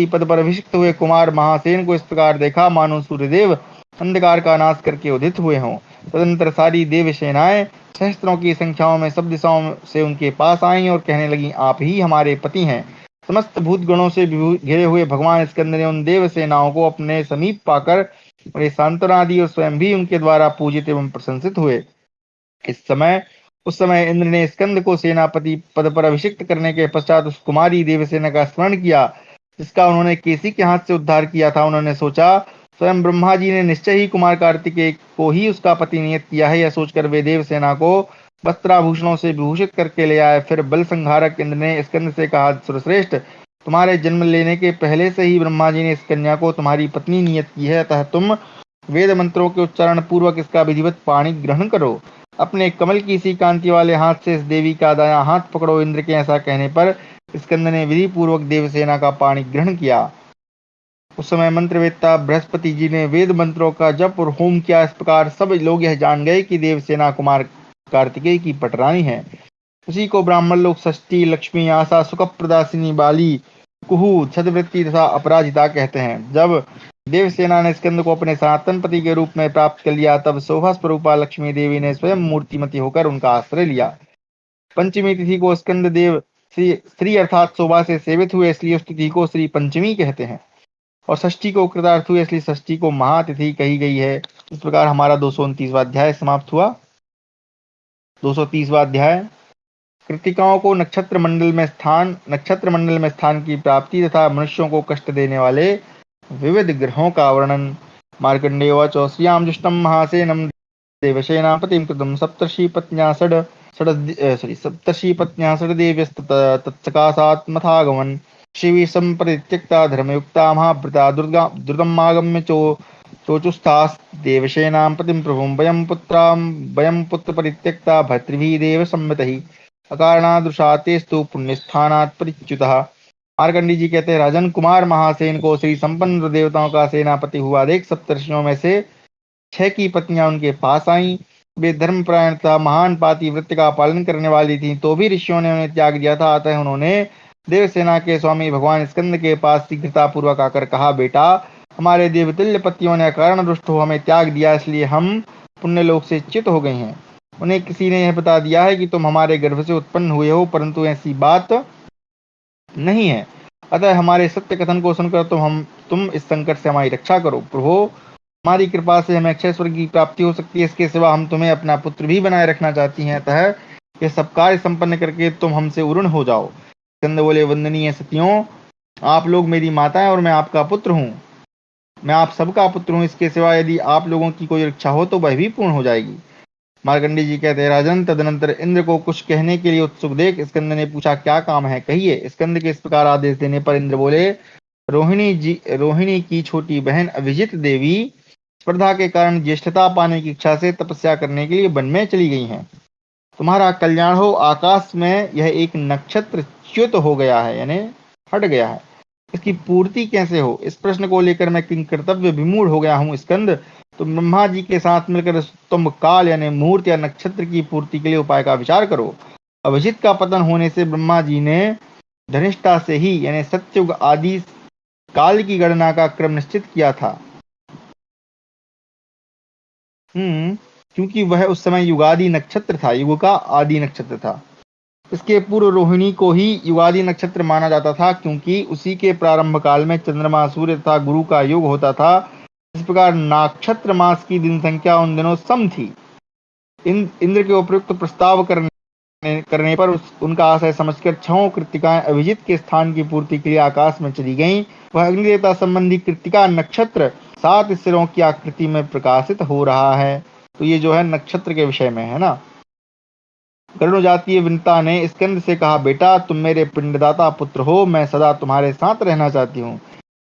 पद पर अभिषिक्त हुए कुमार महासेन को इस प्रकार देखा मानो सूर्यदेव अंधकार का नाश करके उदित हुए हों। तदनंतर सारी देव सेनाएं सहस्त्रों की संख्याओं में सब दिशाओं से उनके पास आईं और कहने लगी, आप ही हमारे पति हैं। समस्त भूतगणों से घिरे हुए भगवान स्कंद ने उन देव सेनाओं को अपने समीप पाकर बड़े सांत्वना दी और स्वयं भी उनके द्वारा पूजित एवं प्रशंसित हुए। उस समय इंद्र ने स्कंद को सेनापति पद पर अभिषिक्त करने के पश्चात उस कुमारी देवसेना का स्मरण किया, जिसका उन्होंने केसी के हाथ से उद्धार किया था। उन्होंने सोचा, स्वयं ब्रह्मा जी ने निश्चय ही कुमार कार्तिकेय को ही उसका पति नियत किया है। यह सोचकर वे देवसेना को वस्त्राभूषणों से विभूषित करके ले आए। फिर बल संहारक इंद्र ने स्कंद से कहा, सुरश्रेष्ठ, तुम्हारे जन्म लेने के पहले से ही ब्रह्मा जी ने इस कन्या को तुम्हारी पत्नी नियत की है, अतः तुम वेद मंत्रों के उच्चारण पूर्वक इसका विधिवत पाणी ग्रहण करो। अपने कमल की सी कांति वाले हाथ से इस देवी का दायां हाथ पकड़ो। इंद्र के ऐसा कहने पर स्कंद ने विधि पूर्वक देवसेना का पाणी ग्रहण किया। उस समय मंत्रवेत्ता बृहस्पति जी ने वेद मंत्रों का जप और होम किया। इस प्रकार सब लोग यह जान गए कि देवसेना कुमार कार्तिकेय की पटरानी है। उसी को ब्राह्मण लोग षष्ठी, लक्ष्मी, आशा, सुखप्रदासिनी, बाली, कुहू, छदवृत्ति तथा अपराजिता कहते हैं। जब देवसेना ने स्कंद को अपने सनातन पति के रूप में प्राप्त कर लिया, तब शोभा स्वरूपा लक्ष्मी देवी ने स्वयं मूर्तिमती होकर उनका आश्रय लिया। पंचमी तिथि को स्कंद देव श्री अर्थात शोभा से सेवित हुए, इसलिए उस तिथि को श्री पंचमी कहते हैं। और षष्ठी को कृतार्थ हुए, इसलिए षष्ठी को महातिथि कही गई है। इस प्रकार हमारा 229वां अध्याय समाप्त हुआ। 230वां अध्याय कृतिकाओं को नक्षत्र मंडल में स्थान की प्राप्ति तथा मनुष्यों को कष्ट देने वाले विविध ग्रहों का वर्णन। मार्कंडेयवाच श्रियां जुष्टं महासेनं देवसेनापतिं कृतं सप्तर्षिपत्न्या षड्देव्यस्तत्सकाशात्मथागमन् शिवी सम्परित्यक्ता धर्मयुक्ता महाभृता द्रुतमागम्य चोचुस्तास् देवसेनां पतिं प्रभुं वयं पुत्रपरित्यक्ता भर्तृभिः देवसम्मतैः अकारणादृशा तेस्तु पुण्यस्थानात् परिच्युतः। मार्कंडी जी कहते हैं, राजन, कुमार महासेन को श्री संपन्न देवताओं का सेनापति हुआ देख सप्तर्षियों में से 6 की पत्नियां उनके पास आईं। वे धर्मपरायण तथा महान पाति वृत्ति का पालन करने वाली थीं, तो भी ऋषियों ने उन्हें त्याग दिया था। अतः उन्होंने देवसेना के स्वामी भगवान स्कंद के पास शीघ्रता पूर्वक आकर कहा, बेटा, हमारे देवतुल्य पतियों ने अकारण रुष्ट हो हमें त्याग दिया, इसलिए हम पुण्यलोक से च्युत हो गए हैं। उन्हें किसी ने यह बता दिया है कि तुम हमारे गर्भ से उत्पन्न हुए हो, परंतु ऐसी बात नहीं है। अतः हमारे सत्य कथन को सुनकर तुम इस संकट से हमारी रक्षा करो। प्रभु, हमारी कृपा से हमें अक्षय स्वर्ग की प्राप्ति हो सकती है, इसके सिवा हम तुम्हें अपना पुत्र भी बनाए रखना चाहती हैं, अतः यह सब कार्य संपन्न करके तुम हमसे उरुण हो जाओ। स्कंद बोले, वंदनीय सतियों, आप लोग मेरी माता है और मैं आपका पुत्र हूँ। मैं आप सबका पुत्र हूँ, इसके सिवा यदि आप लोगों की कोई रक्षा हो तो वह भी पूर्ण हो जाएगी। मार्कंडी जी कहते हैं, राजन, तदनंतर इंद्र को कुछ कहने के लिए उत्सुक देख स्कंद ने पूछा, क्या काम है, कहिए। स्कंद के इस प्रकार आदेश देने पर इंद्र बोले, रोहिणी की छोटी बहन अभिजित देवी स्पर्धा के कारण ज्येष्ठता पाने की इच्छा से तपस्या करने के लिए वन में चली गई हैं। तुम्हारा कल्याण हो। आकाश में यह एक नक्षत्र च्युत हो गया है, यानी हट गया है, इसकी पूर्ति कैसे हो, इस प्रश्न को लेकर मैं किंग कर्तव्य विमूढ़ हो गया हूँ। स्कंद, तुम ब्रह्मा जी के साथ मिलकर तुम काल यानी मुहूर्त या नक्षत्र की पूर्ति के लिए उपाय का विचार करो। अभिजित का पतन होने से ब्रह्मा जी ने धनिष्ठा से ही यानी सत्युग आदि काल की गणना का क्रम निश्चित किया था। क्योंकि वह उस समय युगादि नक्षत्र था, युग का आदि नक्षत्र था। इसके पूर्व रोहिणी को ही युगादि नक्षत्र माना जाता था, क्योंकि उसी के प्रारंभ काल में चंद्रमा, सूर्य तथा गुरु का योग होता था। इस प्रकार नक्षत्र मास की दिन संख्या उन दिनों सम थी। इंद्र के उपयुक्त प्रस्ताव करने पर उनका आशय समझकर 6 कृत्तिकाएं अभिजीत के स्थान की पूर्ति के लिए आकाश में चली गईं। वह अग्निदेवता संबंधी कृत्तिका नक्षत्र 7 सिरों की आकृति में प्रकाशित हो रहा है। तो ये जो है नक्षत्र के विषय में है ना। गरुड़ जातीय विनता ने स्कंद से कहा, बेटा तुम मेरे पिंडदाता पुत्र हो, मैं सदा तुम्हारे साथ रहना चाहती हूँ।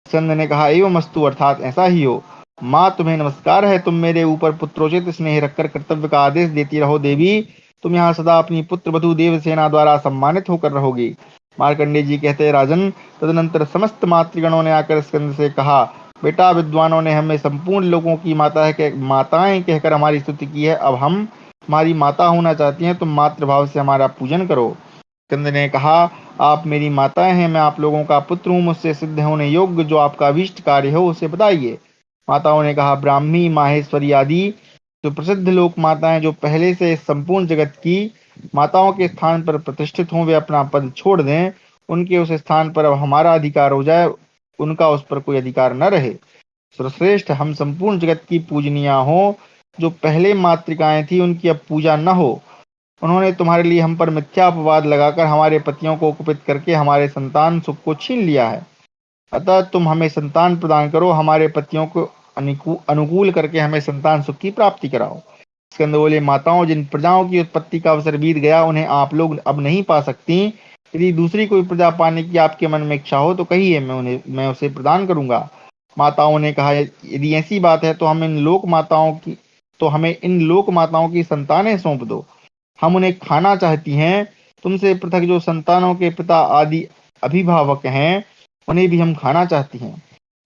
स्कंद ने कहा, एवं अस्तु, अर्थात ऐसा ही हो। माँ तुम्हें नमस्कार है, तुम मेरे ऊपर पुत्रोचित स्नेह रखकर कर्तव्य का आदेश देती रहो। देवी तुम यहाँ सदा अपनी पुत्र वधु देवसेना द्वारा सम्मानित होकर रहोगी। मार्कंडेय जी कहते हैं, राजन तदनंतर समस्त मातृगणों ने आकर स्कंद से कहा, बेटा विद्वानों ने हमें संपूर्ण लोगों की माताएं कहकर हमारी स्तुति की है। अब हम तुम्हारी माता होना चाहती हैं, तुम मातृभाव से हमारा पूजन करो। स्कंद ने कहा, आप मेरी माताएं हैं, मैं आप लोगों का पुत्र हूँ, मुझसे सिद्ध होने योग्य जो आपका अभीष्ट कार्य हो उसे बताइए। माताओं ने कहा, ब्राह्मी, माहेश्वरी आदि जो प्रसिद्ध लोक माताएं जो पहले से संपूर्ण जगत की माताओं के स्थान पर प्रतिष्ठित हों, वे अपना पद छोड़ दें। उनके उस स्थान पर अब हमारा अधिकार हो जाए, उनका उस पर कोई अधिकार न रहे। सर्वश्रेष्ठ हम संपूर्ण जगत की पूजनिया हो। जो पहले मातृकाएं थी उनकी अब पूजा न हो। उन्होंने तुम्हारे लिए हम पर मिथ्या अपवाद लगाकर हमारे पतियों को कुपित करके हमारे संतान सुख को छीन लिया है। अतः तुम हमें संतान प्रदान करो, हमारे पतियों को अनुकूल करके हमें संतान सुख की प्राप्ति कराओ। स्कंद बोले, माताओं जिन प्रजाओं की उत्पत्ति का अवसर बीत गया उन्हें आप लोग अब नहीं पा सकती। यदि दूसरी कोई प्रजा पाने की आपके मन में इच्छा हो तो कहिए, मैं उसे प्रदान करूंगा। माताओं ने कहा, यदि ऐसी बात है तो हमें इन लोक माताओं की संतानें सौंप दो। हम उन्हें खाना चाहती हैं। तुमसे पृथक जो संतानों के पिता आदि अभिभावक हैं उन्हें भी हम खाना चाहती हैं।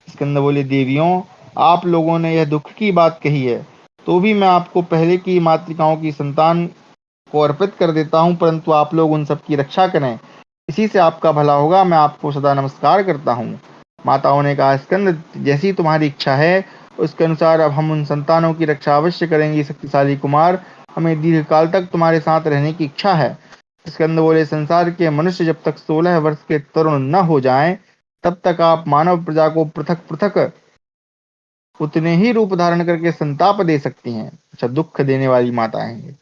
स्कंद बोले, देवियों आप लोगों ने यह दुख की बात कही है, तो भी मैं आपको पहले की मातृकाओं की संतान को अर्पित कर देता हूँ, परंतु आप लोग उन सब की रक्षा करें, इसी से आपका भला होगा। मैं आपको सदा नमस्कार करता हूँ। माताओं ने कहा, स्कंद जैसी तुम्हारी इच्छा है उसके अनुसार अब हम उन संतानों की रक्षा अवश्य करेंगे। शक्तिशाली कुमार, हमें दीर्घ काल तक तुम्हारे साथ रहने की इच्छा है। स्कंद बोले, संसार के मनुष्य जब तक 16 वर्ष के तरुण न हो जाएं, तब तक आप मानव प्रजा को पृथक पृथक उतने ही रूप धारण करके संताप दे सकती हैं। अच्छा, दुख देने वाली माता है।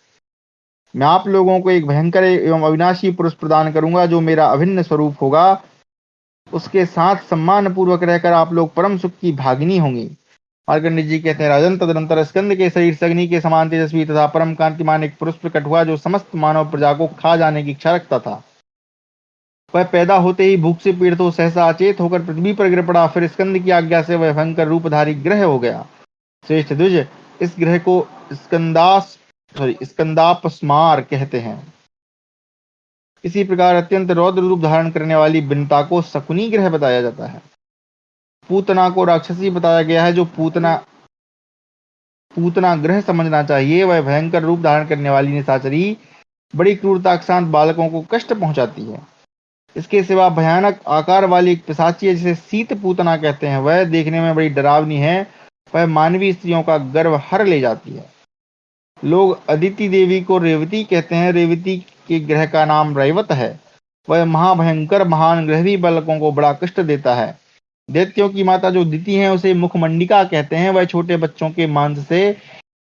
मैं आप लोगों को एक भयंकर एवं अविनाशी पुरुष प्रदान करूंगा जो मेरा अभिन्न स्वरूप होगा। उसके साथ सम्मान पूर्वक रहकर आप लोग परम सुख की भागिनी होंगी। मार्कंडेय जी कहते हैं, राजन तदनंतर स्कंद के शरीर से अग्नि के समान तेजस्वी तथा परम कांतिमान एक पुरुष प्रकट हुआ जो समस्त मानव प्रजा को खा जाने की इच्छा रखता था। वह पैदा होते ही भूख से पीड़ित हो सहसा अचेत होकर पृथ्वी पर गिर पड़ा। फिर स्कंद की आज्ञा से वह भयंकर रूपधारी ग्रह हो गया। श्रेष्ठ द्विज, इस ग्रह को स्कंदापस्मार कहते हैं। इसी प्रकार अत्यंत रौद्र रूप धारण करने वाली बिनता को शकुनी ग्रह बताया जाता है। पूतना को राक्षसी बताया गया है, जो पूतना ग्रह समझना चाहिए। वह भयंकर रूप धारण करने वाली निशाचरी बड़ी क्रूरता के साथ बालकों को कष्ट पहुंचाती है। इसके सिवा भयानक आकार वाली एक पिशाची है जिसे शीत पूतना कहते हैं। वह देखने में बड़ी डरावनी है। वह मानवीय स्त्रियों का गर्व हर ले जाती है। लोग अदिति देवी को रेवती कहते हैं। रेवती के ग्रह का नाम रैवत है। वह महाभयंकर महान ग्रह भी बालकों को बड़ा कष्ट देता है। दैत्यों की माता जो दिति है उसे मुखमंडिका कहते हैं। वह छोटे बच्चों के मांस से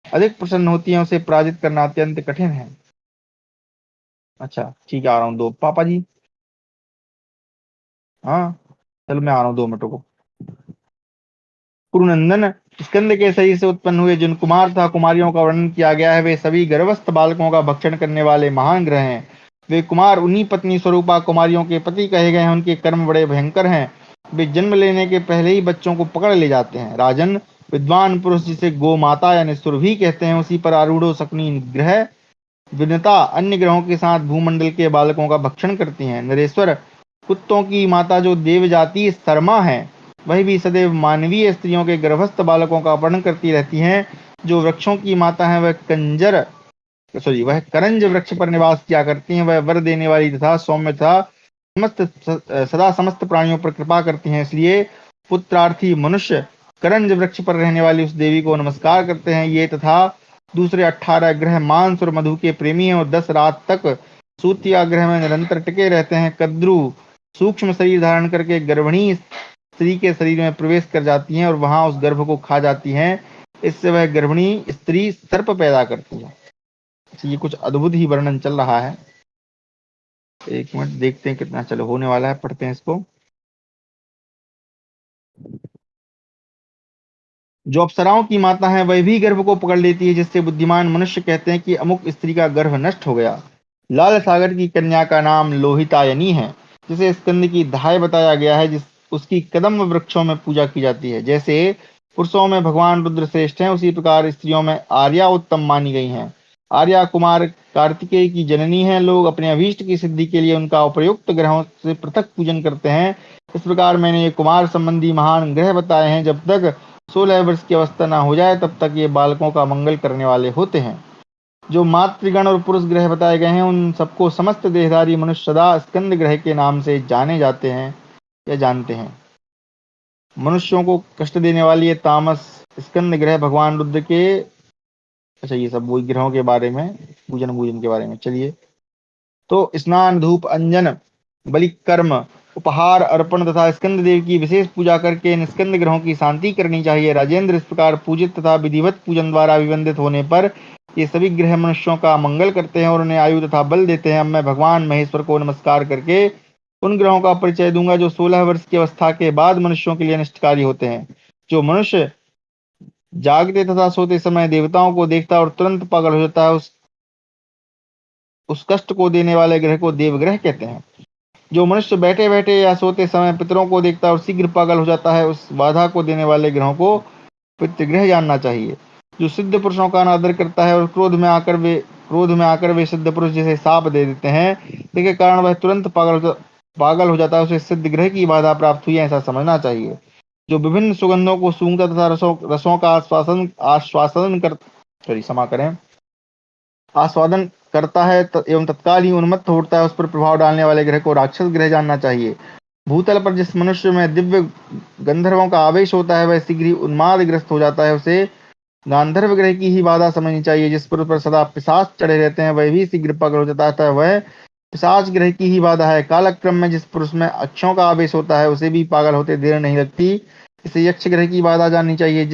अधिक प्रसन्न होती है। उसे पराजित करना अत्यंत कठिन है। अच्छा ठीक है, आ रहा हूँ। दो पापा जी, हाँ चलो मैं आ रहा हूँ, 2 मिनटों को। कुरुनंदन, स्कंद के शरीर से उत्पन्न हुए जिन कुमार तथा कुमारियों का वर्णन किया गया है वे सभी गर्भस्थ बालकों का भक्षण करने वाले महान ग्रह हैं। वे कुमार उन्हीं पत्नी स्वरूपा कुमारियों के पति कहे गए हैं। उनके कर्म बड़े भयंकर हैं। वे जन्म लेने के पहले ही बच्चों को पकड़ ले जाते हैं। राजन, विद्वान पुरुष जिसे गो माता यानी सुरभि कहते हैं, उसी पर आरूढ़ो शकुनी ग्रह विनता अन्य ग्रहों के साथ भूमंडल के बालकों का भक्षण करती हैं। नरेश्वर, कुत्तों की माता जो देव जाति शर्मा है वह भी सदैव मानवीय स्त्रियों के गर्भस्थ बालकों का अपहरण करती रहती हैं। जो वृक्षों की माता है वह करंज वृक्ष पर निवास किया करती हैं। वह वर देने वाली तथा सौम्य तथा सदा समस्त प्राणियों पर कृपा करती हैं। इसलिए पुत्रार्थी मनुष्य करंज वृक्ष पर रहने वाली उस देवी को नमस्कार करते हैं। ये तथा दूसरे 18 ग्रह मांस और मधु के प्रेमी हैं और 10 रात तक सूत्याग्रह में निरंतर टिके रहते हैं। कद्रु सूक्ष्म शरीर धारण करके गर्भिणी स्त्री के शरीर में प्रवेश कर जाती हैं और वहां उस गर्भ को खा जाती हैं। इससे वह गर्भिणी स्त्री सर्प पैदा करती है। ये कुछ अद्भुत ही वर्णन चल रहा है। एक मिनट देखते हैं कितना चलो होने वाला है, पढ़ते हैं इसको। जो अप्सराओं की माता है वह भी गर्भ को पकड़ लेती है, जिससे बुद्धिमान मनुष्य कहते हैं कि अमुक स्त्री का गर्भ नष्ट हो गया। लाल सागर की कन्या का नाम लोहितायनी है, जिसे स्कंद की दहाई बताया गया है, जिस उसकी कदम वृक्षों में पूजा की जाती है। जैसे पुरुषों में भगवान रुद्र श्रेष्ठ हैं, उसी प्रकार स्त्रियों में आर्या उत्तम मानी गई हैं। आर्या कुमार कार्तिकेय की जननी है। लोग अपने अभीष्ट की सिद्धि के लिए उनका उपयुक्त ग्रहों से पृथक पूजन करते हैं। इस प्रकार मैंने ये कुमार संबंधी महान ग्रह बताए हैं। जब तक 16 वर्ष की अवस्था न हो जाए तब तक ये बालकों का मंगल करने वाले होते हैं। जो मातृगण और पुरुष ग्रह बताए गए हैं उन सबको समस्त देहधारी मनुष्य सदा स्कंद ग्रह के नाम से जाने जाते हैं या जानते हैं। मनुष्यों को कष्ट देने वाली ये तामस स्कंद ग्रह भगवान रुद्र के, अच्छा ये सब वही ग्रहों के बारे में, पूजन पूजन के बारे में। चलिए, तो स्नान धूप अंजन बलि कर्म उपहार अर्पण तथा स्कंद देव की विशेष पूजा करके इन स्कंद ग्रहों की शांति करनी चाहिए। राजेंद्र, इस प्रकार पूजित तथा विधिवत पूजन द्वारा अभिवंदित होने पर ये सभी ग्रह मनुष्यों का मंगल करते हैं और उन्हें आयु तथा बल देते हैं। अब मैं भगवान महेश्वर को नमस्कार करके उन ग्रहों का परिचय दूंगा जो 16 वर्ष की अवस्था के बाद मनुष्यों के लिए अनिष्टकारी होते हैं। जो मनुष्य जागते तथा सोते समय देवताओं को देखता और तुरंत पागल हो जाता है, उस कष्ट को देने वाले ग्रह को देवग्रह कहते हैं। जो मनुष्य बैठे बैठे या सोते समय पितरों को देखता और शीघ्र पागल हो जाता है, उस बाधा को देने वाले ग्रहों को पितृग्रह जानना चाहिए। जो सिद्ध पुरुषों का अनादर करता है और क्रोध में आकर वे सिद्ध पुरुष जैसे शाप दे देते हैं, जिसके कारण वह तुरंत पागल हो जाता है, उसे सिद्ध ग्रह की बाधा प्राप्त हुई है, ऐसा समझना चाहिए। जो विभिन्न सुगंधों को सूंघता तथा रसों का आश्वासन कर सॉरी क्षमा करें आस्वादन करता है एवं तत्काल ही उन्मत्त होता है, उस पर प्रभाव डालने वाले ग्रह को राक्षस ग्रह जानना चाहिए। भूतल पर जिस मनुष्य में दिव्य गंधर्वों का आवेश होता है वह शीघ्र ही उन्मादग्रस्त हो जाता है, उसे गांधर्व ग्रह की ही बाधा समझनी चाहिए। जिस पुरुष पर सदा पिशाच चढ़े रहते हैं वह भी शीघ्र पागल हो जाता है, वह पिशाच ग्रह की ही बाधा है। कालक्रम में जिस पुरुष में अक्षों का आवेश होता है उसे भी पागल होते देर नहीं लगती, इसे यक्ष ग्रह की बाधा जाननी चाहिए।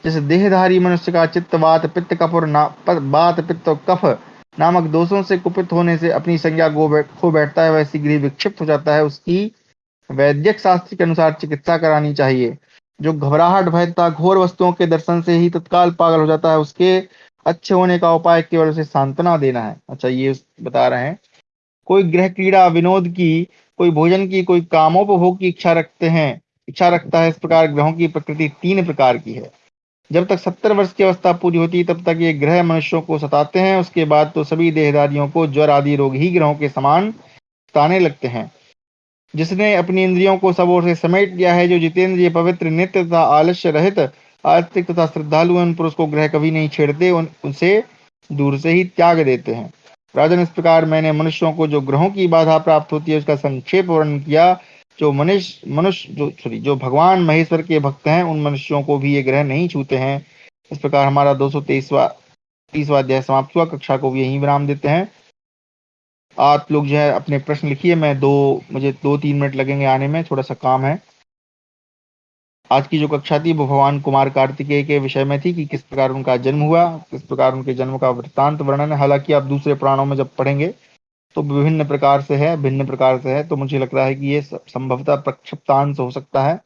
जिस देहधारी मनुष्य का चित्त वात पित्त कफ और वात पित्त और कफ नामक दोषों से कुपित होने से अपनी संज्ञा खो बैठता है, वह शीघ्र ही विक्षिप्त हो जाता है, उसकी वैद्यक शास्त्र के अनुसार चिकित्सा करानी चाहिए। जो घबराहट भय तथा घोर वस्तुओं के दर्शन से ही तत्काल पागल हो जाता है, उसके अच्छे होने का उपाय केवल उसे सांत्वना देना है। अच्छा, ये बता रहे हैं कोई गृह क्रीड़ा विनोद की, कोई भोजन की, कोई कामोपभोग की इच्छा रखता है। इस प्रकार ग्रहों की प्रकृति 3 प्रकार की है। जब तक 70 वर्ष की अवस्था पूरी होती है तब तक ये ग्रह मनुष्यों को सताते हैं, उसके बाद तो सभी देहधारियों को ज्वर आदि रोग ही ग्रहों के समान सताने लगते हैं। जिसने अपनी इंद्रियों को सब ओर से समेट लिया है, जो जितेंद्रिय पवित्र नित्य तथा आलस्य रहित आस्तिक तथा श्रद्धालु उन पुरुष को ग्रह कभी नहीं छेड़ते, उनसे दूर से ही त्याग देते हैं। राजन, इस प्रकार मैंने मनुष्यों को जो ग्रहों की बाधा प्राप्त होती है उसका संक्षेप वर्णन किया। जो भगवान महेश्वर के भक्त हैं उन मनुष्यों को भी ये ग्रह नहीं छूते हैं। इस प्रकार हमारा 230वां अध्याय समाप्त हुआ। कक्षा को भी यहीं विराम देते हैं। आप लोग जो है अपने प्रश्न लिखिए। मुझे 2-3 मिनट लगेंगे आने में, थोड़ा सा काम है। आज की जो कक्षा थी वो भगवान कुमार कार्तिकेय के विषय में थी कि किस प्रकार उनका जन्म हुआ, किस प्रकार उनके जन्म का वृत्तांत वर्णन है। हालांकि आप दूसरे पुराणों में जब पढ़ेंगे तो भिन्न प्रकार से है, तो मुझे लग रहा है कि ये संभवतः प्रक्षिप्तांश हो सकता है।